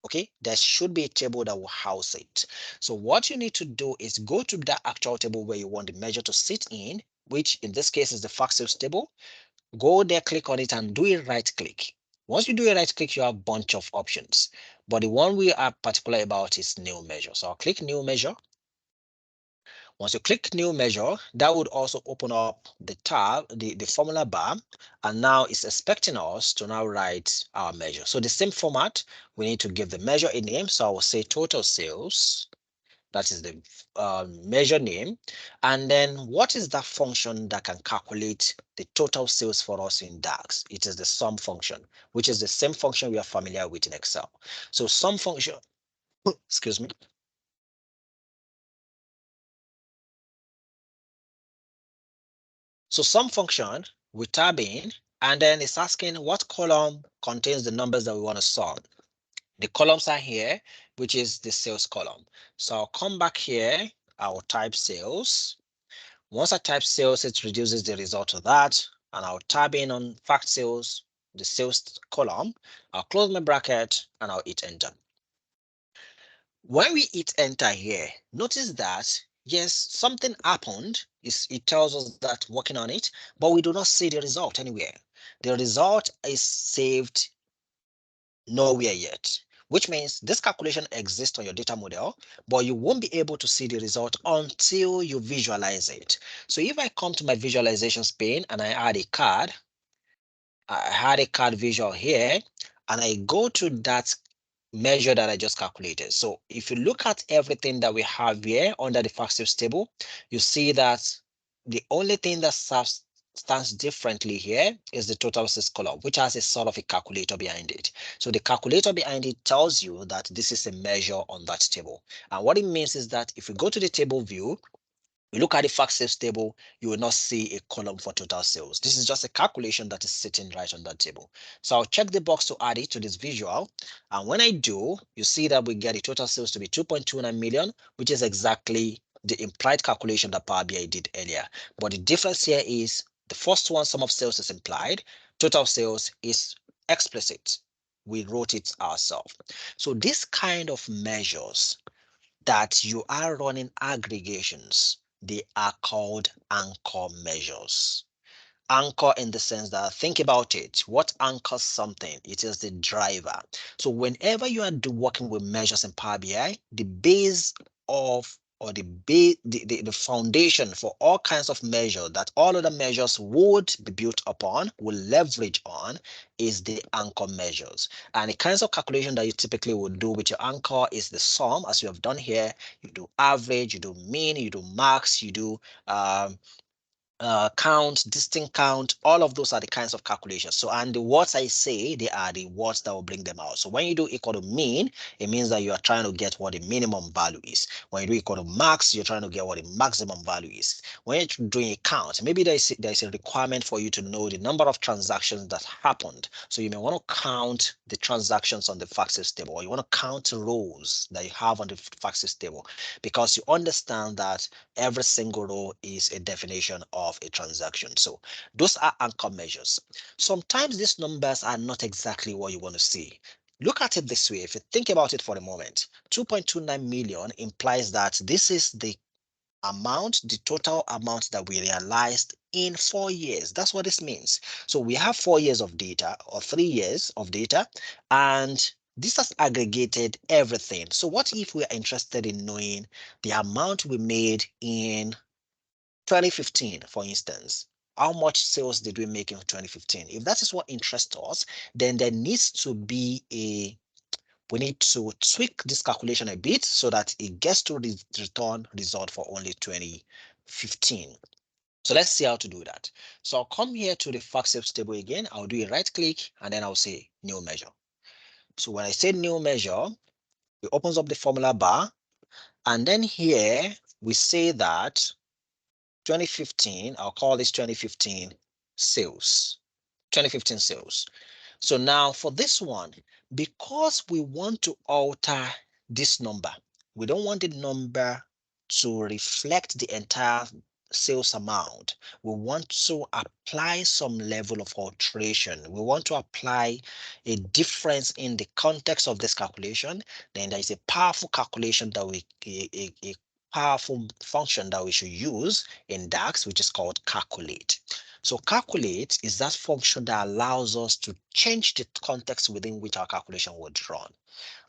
Okay, there should be a table that will house it. So what you need to do is go to that actual table where you want the measure to sit in, which in this case is the fact sales table. Go there, click on it and do a right click. Once you do a right click, you have a bunch of options. But the one we are particular about is new measure. So I'll click new measure. Once you click new measure, that would also open up the tab, the formula bar, and now it's expecting us to now write our measure. So the same format, we need to give the measure a name. So I will say total sales. That is the measure name. And then what is that function that can calculate the total sales for us in DAX? It is the sum function, which is the same function we are familiar with in Excel. So sum function, excuse me. So sum function, we tab in, and then it's asking what column contains the numbers that we want to sum. The columns are here, which is the sales column. So I'll come back here, I'll type sales. Once I type sales, it reduces the result to that, and I'll tab in on fact sales, the sales column. I'll close my bracket and I'll hit enter. When we hit enter here, notice that yes, something happened. It tells us that working on it, but we do not see the result anywhere. The result is saved nowhere yet, which means this calculation exists on your data model, but you won't be able to see the result until you visualize it. So if I come to my visualizations pane and I add a card, I had a card visual here, and I go to that measure that I just calculated. So if you look at everything that we have here under the fact sales table, you see that the only thing that stands differently here is the total sales column, which has a sort of a calculator behind it. So the calculator behind it tells you that this is a measure on that table. And what it means is that if you go to the table view, you look at the fact sales table, you will not see a column for total sales. This is just a calculation that is sitting right on that table. So I'll check the box to add it to this visual. And when I do, you see that we get the total sales to be 2.29 million, which is exactly the implied calculation that Power BI did earlier. But the difference here is the first one, sum of sales, is implied. Total sales is explicit. We wrote it ourselves. So this kind of measures that you are running aggregations, they are called anchor measures. Anchor in the sense that think about it. What anchors something? It is the driver. So whenever you are working with measures in Power BI, the base of or the foundation for all kinds of measure that all other measures would be built upon, will leverage on, is the anchor measures. And the kinds of calculation that you typically would do with your anchor is the sum, as you have done here. You do average, you do mean, you do max, you do count, distinct count, all of those are the kinds of calculations. So, and the words I say, they are the words that will bring them out. So when you do equal to mean, it means that you are trying to get what the minimum value is. When you do equal to max, you're trying to get what the maximum value is. When you're doing a count, maybe there's a requirement for you to know the number of transactions that happened. So you may want to count the transactions on the fact sales table, or you want to count rows that you have on the fact sales table, because you understand that every single row is a definition of a transaction. So those are anchor measures. Sometimes these numbers are not exactly what you want to see. Look at it this way. If you think about it for a moment, 2.29 million implies that this is the amount, the total amount that we realized in 4 years. That's what this means. So we have 4 years of data or 3 years of data, and this has aggregated everything. So what if we are interested in knowing the amount we made in 2015, for instance? How much sales did we make in 2015? If that is what interests us, then there needs to be we need to tweak this calculation a bit so that it gets to the return result for only 2015. So let's see how to do that. So I'll come here to the fact sales table again. I'll do a right click and then I'll say new measure. So when I say new measure, it opens up the formula bar. And then here we say that 2015, I'll call this 2015 sales. 2015 sales. So now for this one, because we want to alter this number, we don't want the number to reflect the entire sales amount, we want to apply some level of alteration. We want to apply a difference in the context of this calculation. Then there is a powerful calculation that a powerful function that we should use in DAX, which is called calculate. So calculate is that function that allows us to change the context within which our calculation would run.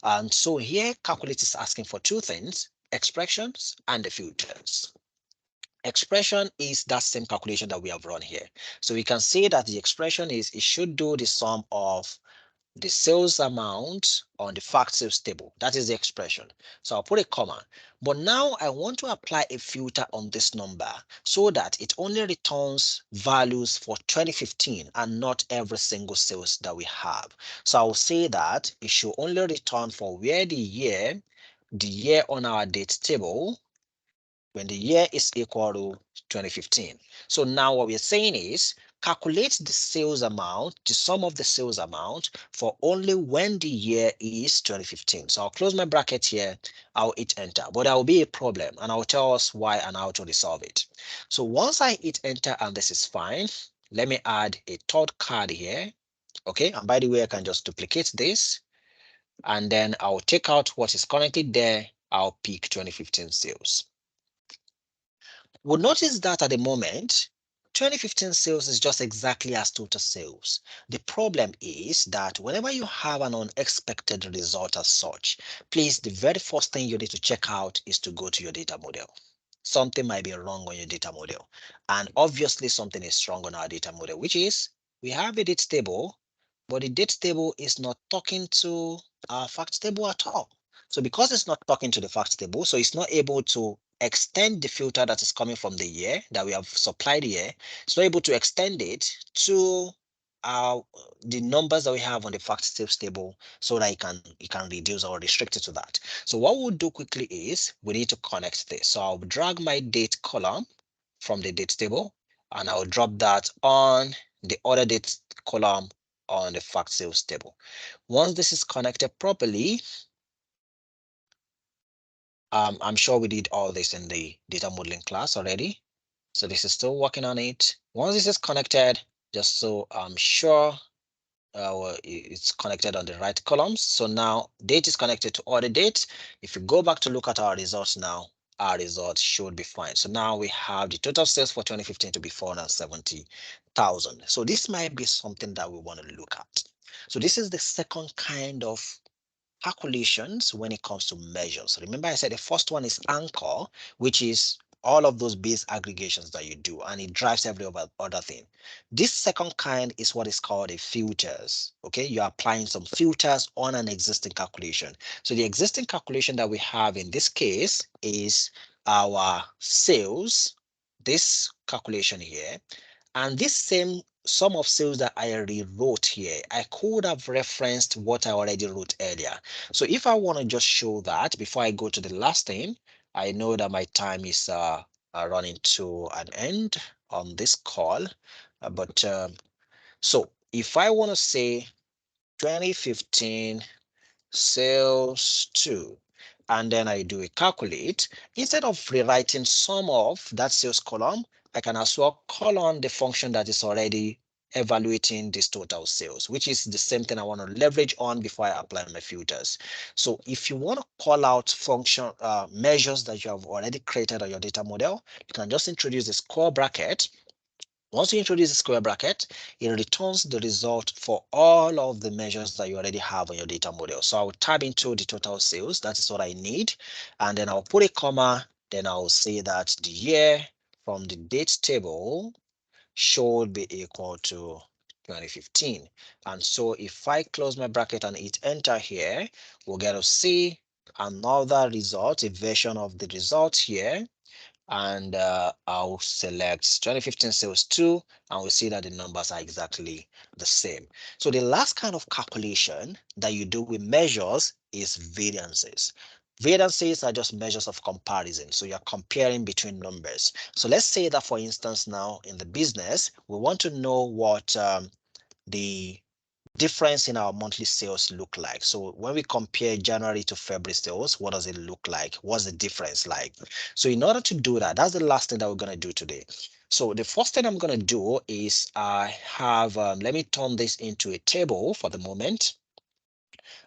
And so here calculate is asking for two things: expressions and the filters. Expression is that same calculation that we have run here. So we can say that the expression is it should do the sum of the sales amount on the fact sales table. That is the expression. So I'll put a comma. But now I want to apply a filter on this number so that it only returns values for 2015 and not every single sales that we have. So I'll say that it should only return for where the year on our date table, when the year is equal to 2015. So now what we're saying is calculate the sales amount, the sum of the sales amount for only when the year is 2015. So I'll close my bracket here, I'll hit enter, but there will be a problem and I'll tell us why and how to resolve it. So once I hit enter and this is fine, let me add a third card here. Okay, and by the way, I can just duplicate this and then I'll take out what is currently there. I'll pick 2015 sales. We'll notice that at the moment, 2015 sales is just exactly as total sales. The problem is that whenever you have an unexpected result as such, please, the very first thing you need to check out is to go to your data model. Something might be wrong on your data model. And obviously something is wrong on our data model, which is we have a date table, but the date table is not talking to our fact table at all. So because it's not talking to the fact table, so it's not able to extend the filter that is coming from the year that we have supplied here. It's not able to extend it to the numbers that we have on the fact sales table so that it can reduce or restrict it to that. So what we'll do quickly is we need to connect this. So I'll drag my date column from the date table and I'll drop that on the other date column on the fact sales table. Once this is connected properly, I'm sure we did all this in the data modeling class already. So this is still working on it. Once this is connected, just so I'm sure it's connected on the right columns. So now date is connected to order date. If you go back to look at our results now, our results should be fine. So now we have the total sales for 2015 to be 470,000. So this might be something that we want to look at. So this is the second kind of calculations when it comes to measures. Remember I said the first one is anchor, which is all of those base aggregations that you do, and it drives every other thing. This second kind is what is called a filters. Okay, you're applying some filters on an existing calculation. So the existing calculation that we have in this case is our sales, this calculation here, and this same sum of sales that I rewrote here, I could have referenced what I already wrote earlier. So if I want to just show that before I go to the last thing, I know that my time is running to an end on this call. But so if I want to say 2015 sales 2, and then I do a calculate, instead of rewriting some of that sales column, I can as well call on the function that is already evaluating this total sales, which is the same thing I want to leverage on before I apply my filters. So if you want to call out function measures that you have already created on your data model, you can just introduce the square bracket. Once you introduce a square bracket, it returns the result for all of the measures that you already have on your data model. So I'll tab into the total sales. That is what I need. And then I'll put a comma. Then I'll say that the year from the date table should be equal to 2015. And so if I close my bracket and hit enter here, we'll get to see another result, a version of the result here, and I'll select 2015 sales 2, and we'll see that the numbers are exactly the same. So the last kind of calculation that you do with measures is variances. Variances are just measures of comparison. So you're comparing between numbers. So let's say that, for instance, now in the business, we want to know what the difference in our monthly sales look like? So when we compare January to February sales, what does it look like? What's the difference like? So in order to do that, that's the last thing that we're going to do today. So the first thing I'm going to do is I have, let me turn this into a table for the moment.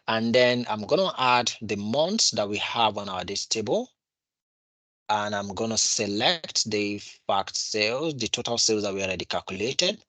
And then I'm going to add the months that we have on our date table. And I'm going to select the fact sales, the total sales that we already calculated.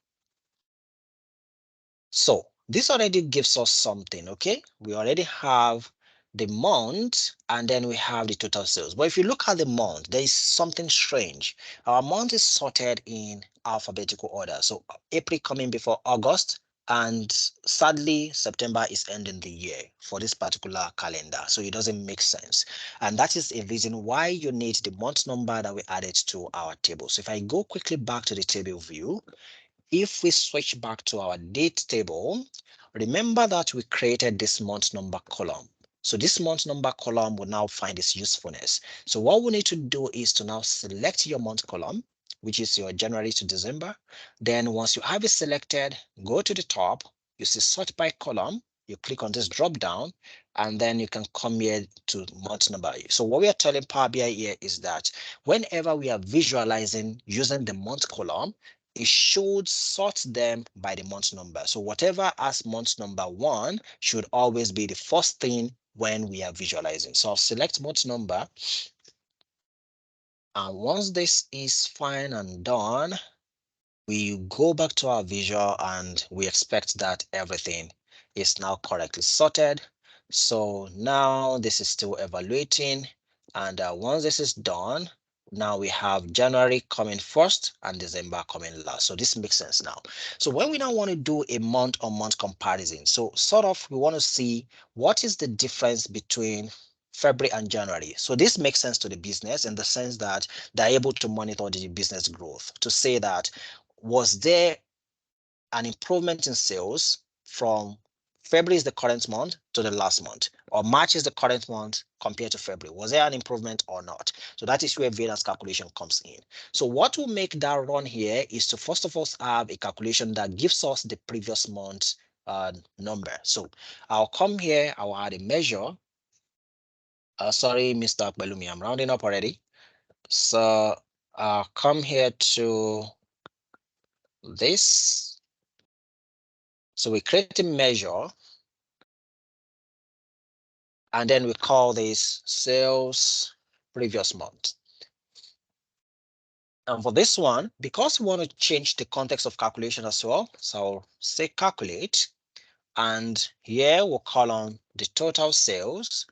So this already gives us something, okay? We already have the month and then we have the total sales. But if you look at the month, there is something strange. Our month is sorted in alphabetical order. So April coming before August, and sadly, September is ending the year for this particular calendar. So it doesn't make sense. And that is a reason why you need the month number that we added to our table. So if I go quickly back to the table view, if we switch back to our date table, remember that we created this month number column. So this month number column will now find its usefulness. So what we need to do is to now select your month column, which is your January to December. Then once you have it selected, go to the top, you see sort by column, you click on this drop down, and then you can come here to month number. So what we are telling Power BI here is that whenever we are visualizing using the month column, it should sort them by the month number. So whatever has month number 1 should always be the first thing when we are visualizing. So I'll select month number. And once this is fine and done, we go back to our visual and we expect that everything is now correctly sorted. So now this is still evaluating. And once this is done, now we have January coming first and December coming last. So this makes sense now. So when we now want to do a month-on-month comparison, so sort of we want to see what is the difference between February and January. So this makes sense to the business in the sense that they're able to monitor the business growth to say that was there an improvement in sales from February is the current month to the last month, or March is the current month compared to February? Was there an improvement or not? So that is where variance calculation comes in. So what will make that run here is to first of all have a calculation that gives us the previous month number. So I'll come here, I'll add a measure. Sorry, Mr. Akbelumi, I'm rounding up already. So I'll come here to this. So we create a measure and then we call this sales previous month. And for this one, because we want to change the context of calculation as well, so I'll say calculate, and here we'll call on the total sales.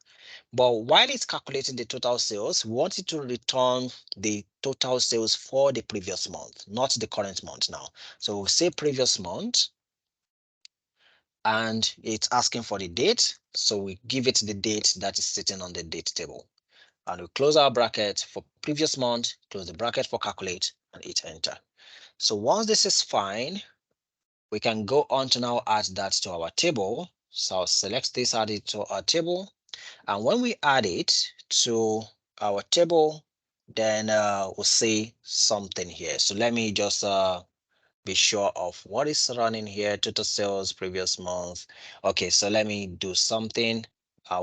But while it's calculating the total sales, we want it to return the total sales for the previous month, not the current month now. So we'll say previous month, and it's asking for the date. So we give it the date that is sitting on the date table. And we close our bracket for previous month, close the bracket for calculate, and hit enter. So once this is fine, we can go on to now add that to our table. So I'll select this, add it to our table. And when we add it to our table, then we'll see something here. So let me just be sure of what is running here. Total sales previous month. Okay, so let me do something. I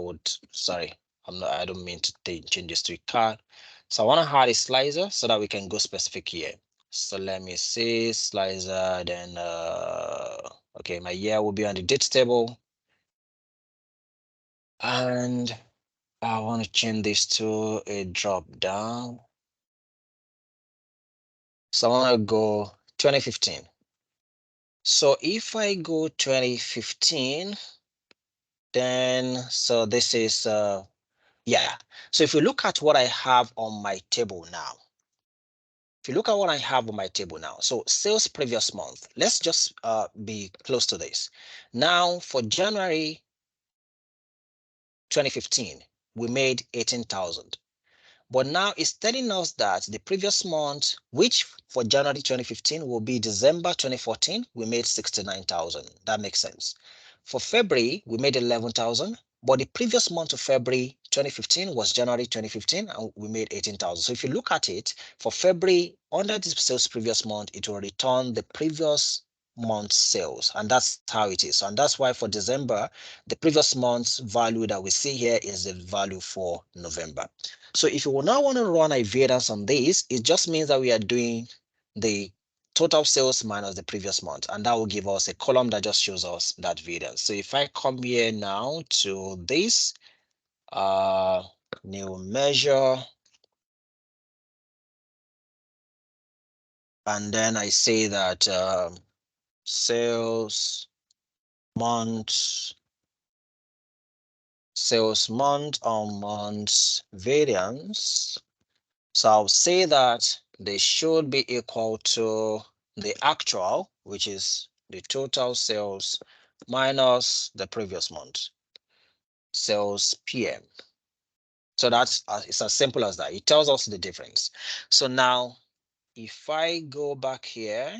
don't mean to change this to a card. So I want to add a slicer so that we can go specific here. So let me see slicer, then okay, my year will be on the date table. And I want to change this to a drop down. So I want to go 2015. So if I go 2015, then so this is yeah. So if you look at what I have on my table now, if you look at what I have on my table now, so sales previous month, let's just be close to this. Now for January 2015, we made 18,000. But now it's telling us that the previous month, which for January 2015 will be December 2014, we made 69,000. That makes sense. For February, we made 11,000, but the previous month of February 2015 was January 2015, and we made 18,000. So if you look at it, for February, under the sales previous month, it will return the previous month's sales, and that's how it is. And that's why for December, the previous month's value that we see here is the value for November. So if you will now want to run a variance on this, it just means that we are doing the total sales minus the previous month, and that will give us a column that just shows us that variance. So if I come here now to this new measure, and then I say that sales month on month variance. So I'll say that they should be equal to the actual, which is the total sales minus the previous month sales PM. So that's it's as simple as that. It tells us the difference. So now if I go back here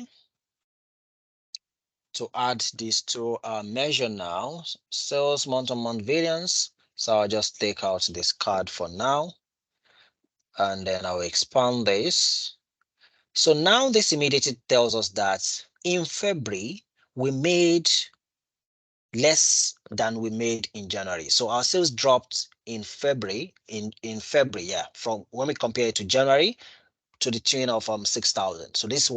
to add these two measure now, sales month-on-month variance. So I'll just take out this card for now, and then I'll expand this. So now this immediately tells us that in February, we made less than we made in January. So our sales dropped in February, yeah, from when we compare it to January, to the tune of 6,000. So this is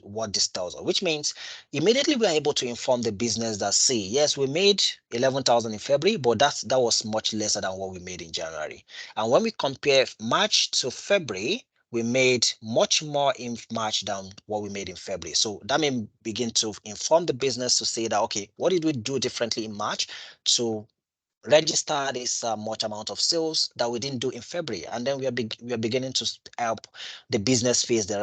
what this tells us, which means immediately we are able to inform the business that, see, yes, we made 11,000 in February, but that was much lesser than what we made in January. And when we compare March to February, we made much more in March than what we made in February. So that may begin to inform the business to say that, okay, what did we do differently in March to register this much amount of sales that we didn't do in February, and then we are beginning to help the business face the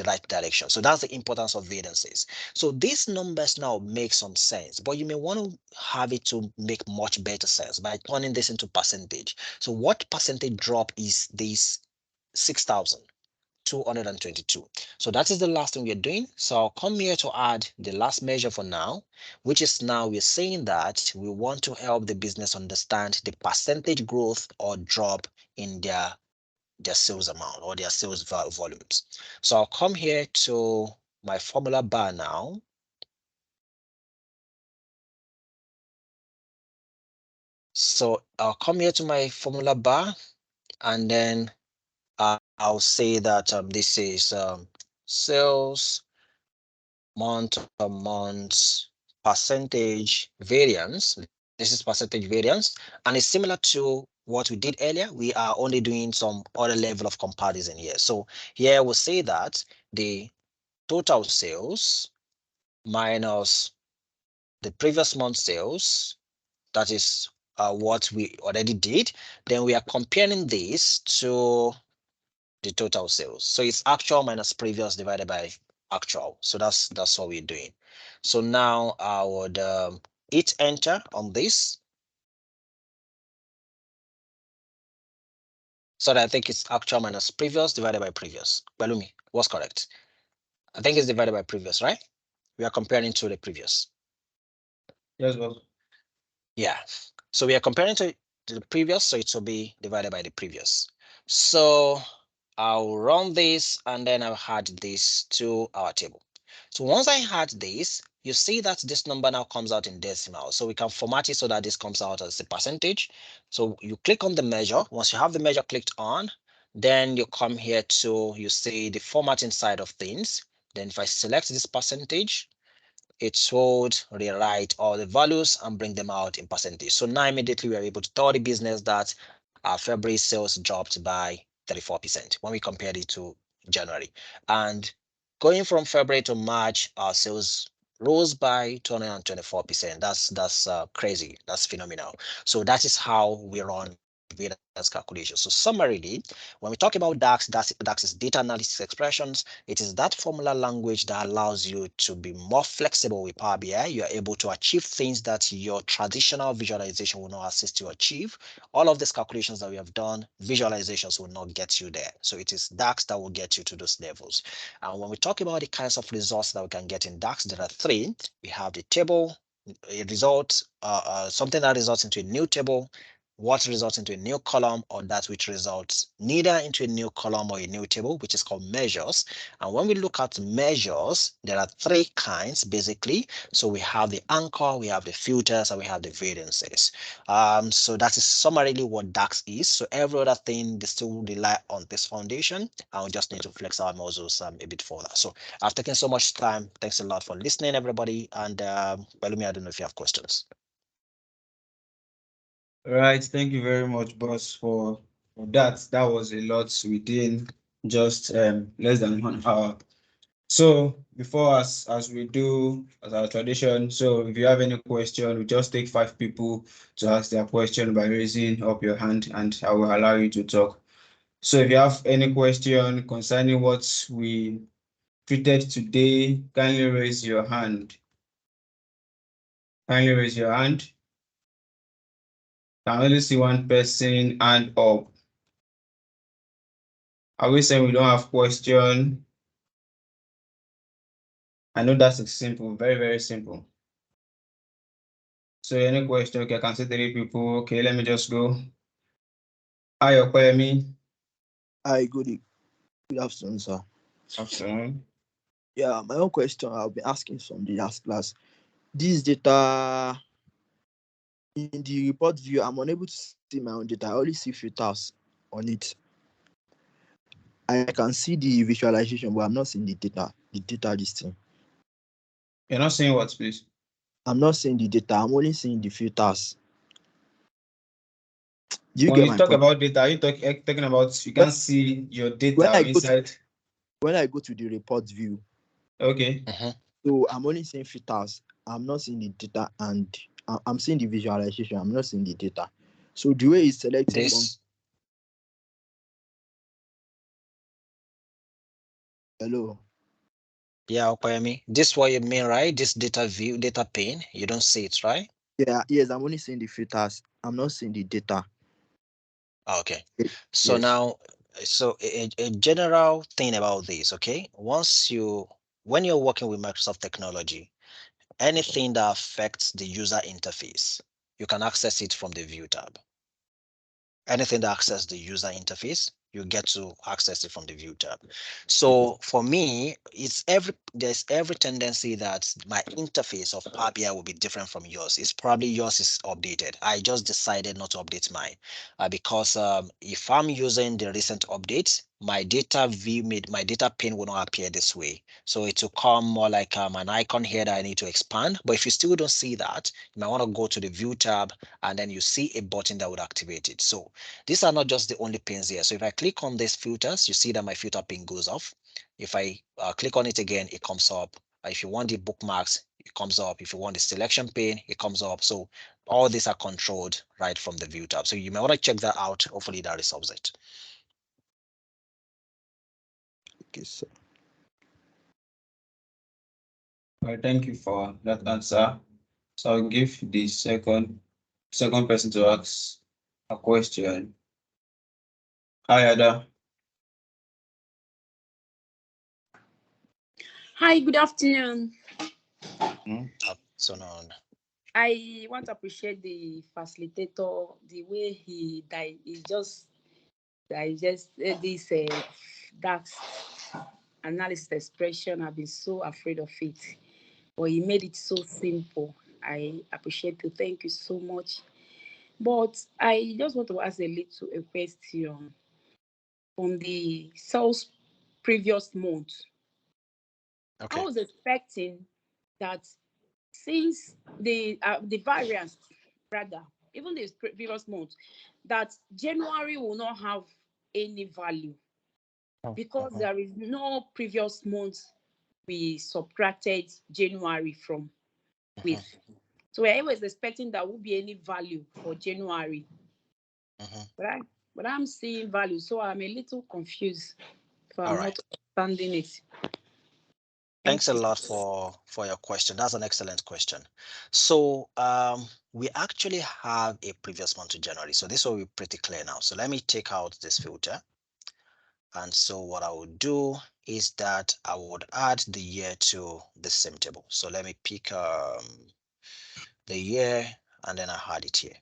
right direction. So that's the importance of variances. So these numbers now make some sense, but you may want to have it to make much better sense by turning this into percentage. So what percentage drop is this 6,222? So that is the last thing we're doing. So I'll come here to add the last measure for now, which is now we're saying that we want to help the business understand the percentage growth or drop in their sales amount or their sales volumes. So I'll come here to my formula bar now. So I'll come here to my formula bar, and then I'll say that this is sales month-on-month percentage variance. This is percentage variance, and it's similar to what we did earlier. We are only doing some other level of comparison here. So here we'll say that the total sales minus the previous month sales, that is what we already did. Then we are comparing this to the total sales. So it's actual minus previous divided by actual. So that's what we're doing. So now I would hit enter on this. So that I think it's actual minus previous divided by previous. Balumi, what's correct? I think it's divided by previous, right? We are comparing to the previous. Yes, boss. Yeah. So we are comparing to the previous, so it will be divided by the previous. So I'll run this, and then I'll add this to our table. So once I add this, you see that this number now comes out in decimal. So we can format it so that this comes out as a percentage. So you click on the measure. Once you have the measure clicked on, then you come here to, you see the formatting side of things. Then if I select this percentage, it would rewrite all the values and bring them out in percentage. So now immediately we are able to tell the business that our February sales dropped by 34% when we compared it to January. And going from February to March, our sales rose by 224%. That's crazy. That's phenomenal. So that is how we run variance calculation. So summarily, when we talk about DAX is data analysis expressions. It is that formula language that allows you to be more flexible with Power BI. You are able to achieve things that your traditional visualization will not assist you to achieve. All of these calculations that we have done, visualizations will not get you there. So it is DAX that will get you to those levels. And when we talk about the kinds of results that we can get in DAX, there are three. We have the table, a result, something that results into a new table, what results into a new column, or that which results neither into a new column or a new table, which is called measures. And when we look at measures, there are three kinds basically. So we have the anchor, we have the filters, and we have the variances. So that is summarily what DAX is. So every other thing, they still rely on this foundation, and we just need to flex our muscles a bit further. So I've taken so much time. Thanks a lot for listening, everybody. And Balumi, I don't know if you have questions. All right, thank you very much, boss, for that. That was a lot within just less than 1 hour. So before us, as we do as our tradition, so if you have any question, we just take 5 people to ask their question by raising up your hand, and I will allow you to talk. So if you have any question concerning what we treated today, kindly raise your hand. Kindly raise your hand. Can only see one person hand up. Are we saying we don't have question? I know that's simple, very, very simple. So any question? Okay, I can see 3 people. Okay, let me just go. Hi, Okoyemi. Hi, good afternoon, sir. Afternoon. Yeah, my own question I'll be asking from the last class. This data in the report view, I'm unable to see my own data. I only see filters on it. I can see the visualization, but I'm not seeing the data listing. You're not seeing what, please? I'm not seeing the data. I'm only seeing the filters. Do you When get you my talk point? about data, are you talking about you can't see your When data I go inside? when I go to the report view, Okay. so I'm only seeing filters. I'm not seeing the data, and I'm seeing the visualization. I'm not seeing the data. So the way it's selecting from. This, Hello. yeah, Okoyemi, this what you mean, right? This data view, data pane, you don't see it, right? Yeah, yes, I'm only seeing the filters. I'm not seeing the data. Okay. So Yes. now, so a general thing about this, okay? When you're working with Microsoft technology, anything that affects the user interface, you can access it from the View tab. Anything that accesses the user interface, you get to access it from the View tab. So for me, there's every tendency that my interface of Power BI will be different from yours. It's probably yours is updated. I just decided not to update mine because if I'm using the recent updates, my data pane will not appear this way. So it will come more like an icon here that I need to expand. But if you still don't see that, you might want to go to the View tab, and then you see a button that would activate it. So these are not just the only pins here. So if I click on these filters, you see that my filter pin goes off. If I click on it again, it comes up. If you want the bookmarks, it comes up. If you want the selection pane, it comes up. So all these are controlled right from the View tab. So you may want to check that out. Hopefully that resolves it. Okay, sir. All right, thank you for that answer. So I'll give the second person to ask a question. Hi, Ada. Hi, good afternoon. So now, I want to appreciate the facilitator, the way he just digest this DAX analysis expression. I've been so afraid of it, but he made it so simple. I appreciate you. Thank you so much. But I just want to ask a question from the sales previous month. okay. I was expecting that since the variance rather, even the previous month, that January will not have any value because there is no previous month we subtracted January from with. So we're always expecting there will be any value for January. But I'm seeing value, so I'm a little confused if I'm not understanding it. Thanks a lot for your question. That's an excellent question. So we actually have a previous month to January. So this will be pretty clear now. So let me take out this filter. And so what I would do is that I would add the year to the same table. So let me pick the year, and then I add it here.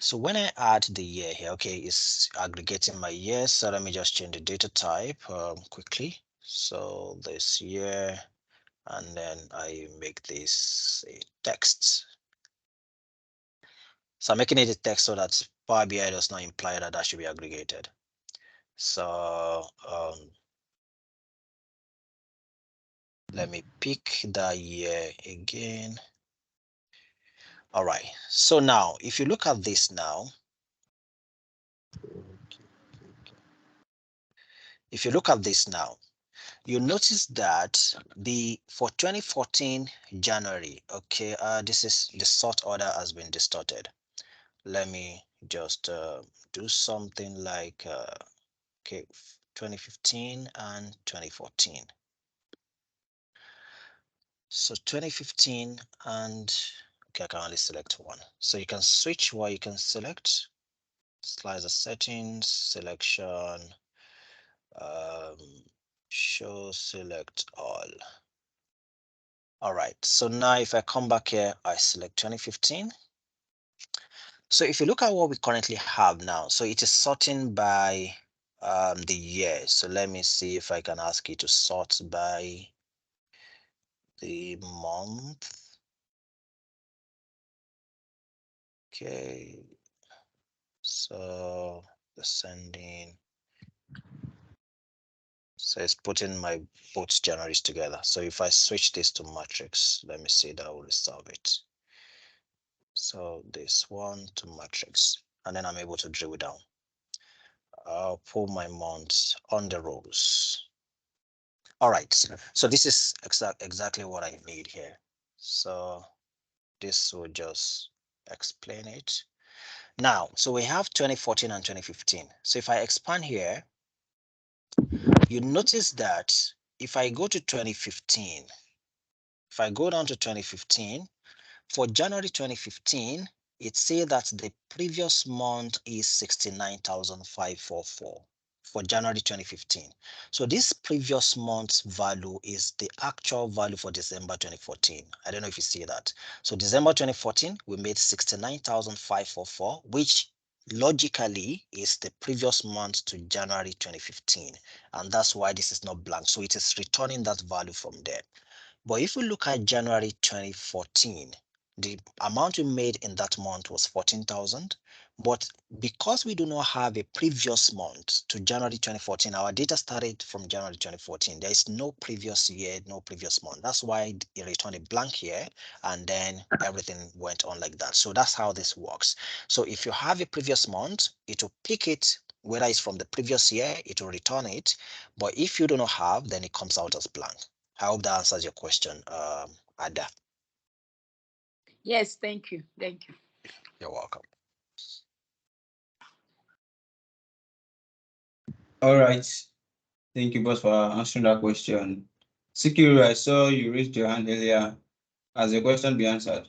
So when I add the year here, okay, it's aggregating my years. So let me just change the data type quickly. So this year, and then I make this a text. So I'm making it a text so that Power BI does not imply that that should be aggregated. So let me pick that year again. All right. So now, if you look at this now, you notice that for 2014 January, okay, this is the sort order has been distorted. Let me just do something like okay, 2015 and 2014. So 2015 and okay, I can only select one. So you can switch what you can select. Slicer settings, selection, show select all. All right, so now if I come back here, I select 2015. So if you look at what we currently have now, so it is sorting by the year. So let me see if I can ask you to sort by the month. Okay, so descending. So it's putting my both Januaries together. So if I switch this to matrix, let me see, that will resolve it. So this one to matrix, and then I'm able to drill down. I'll pull my months on the rows. All right, so this is exactly what I need here. So this will just explain it. Now, so we have 2014 and 2015. So if I expand here, you notice that if I go to 2015, if I go down to 2015, for January 2015, it says that the previous month is 69,544 for January 2015. So this previous month's value is the actual value for December 2014. I don't know if you see that. So December 2014, we made 69,544, which logically is the previous month to January 2015. And that's why this is not blank. So it is returning that value from there. But if we look at January 2014, the amount we made in that month was 14,000. But because we do not have a previous month to January 2014, our data started from January 2014. There is no previous year, no previous month. That's why it returned a blank here, and then everything went on like that. So that's how this works. So if you have a previous month, it will pick it, whether it's from the previous year, it will return it. But if you do not have, then it comes out as blank. I hope that answers your question, Ada. Yes, thank you. Thank you. You're welcome. All right. Thank you both for answering that question. Sikiru, I saw you raised your hand earlier. Has your question been answered?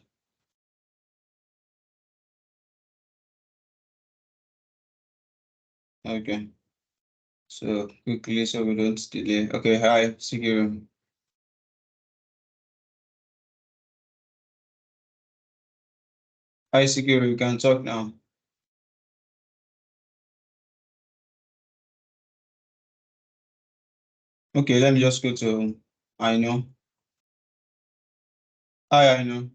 Okay. So quickly, so we don't delay. Okay, hi, Sikiru. Hi, Sikiru, you can talk now. Okay, let me just go to I know. Hi, I know.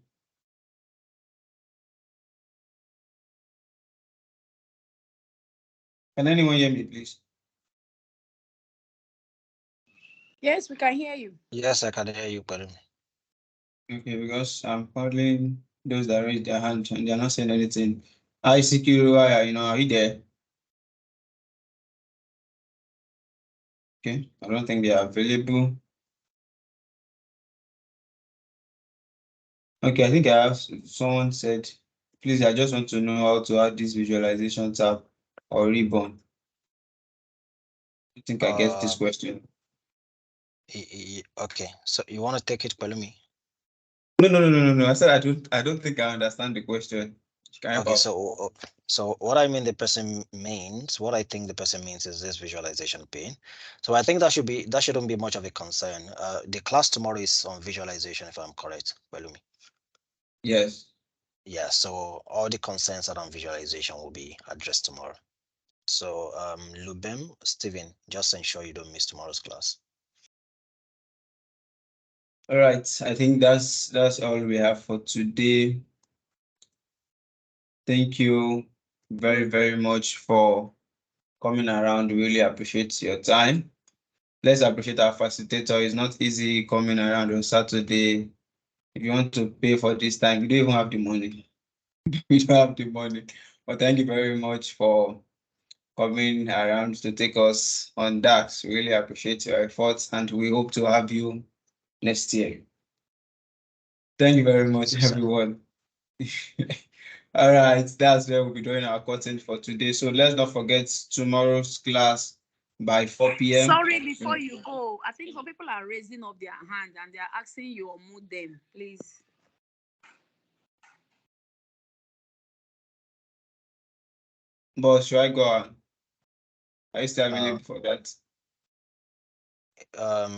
Can anyone hear me, please? Yes, we can hear you. Yes, I can hear you, Parim. Okay, because I'm calling those that raised their hand and they're not saying anything. Hi, Sikiru, are you there? Okay, I don't think they are available. Okay, I think I have someone said, please, I just want to know how to add this visualization tab or ribbon. I think I get this question. Okay, so you want to take it, Palumi? No. I said I don't think I understand the question. Can I Okay, so what I mean the person means, what I think the person means is this visualization pane. So I think that shouldn't be much of a concern. The class tomorrow is on visualization, if I'm correct, Palumi. Yes. Yeah, so all the concerns around visualization will be addressed tomorrow. So Lubem, Steven, just ensure you don't miss tomorrow's class. All right, I think that's all we have for today. Thank you very much for coming around. Really appreciate your time. Let's appreciate our facilitator. It's not easy coming around on Saturday. If you want to pay for this time, you don't even have the money. We don't have the money. But thank you very much for coming around to take us on DAX. Really appreciate your efforts, and we hope to have you next year. Thank you very much, everyone. All right, that's where we'll be doing our content for today. So let's not forget tomorrow's class by 4 p.m. Sorry, before you go, I think some people are raising up their hand and they are asking you to unmute them, please. Boss, should I go on? Are you still available for that?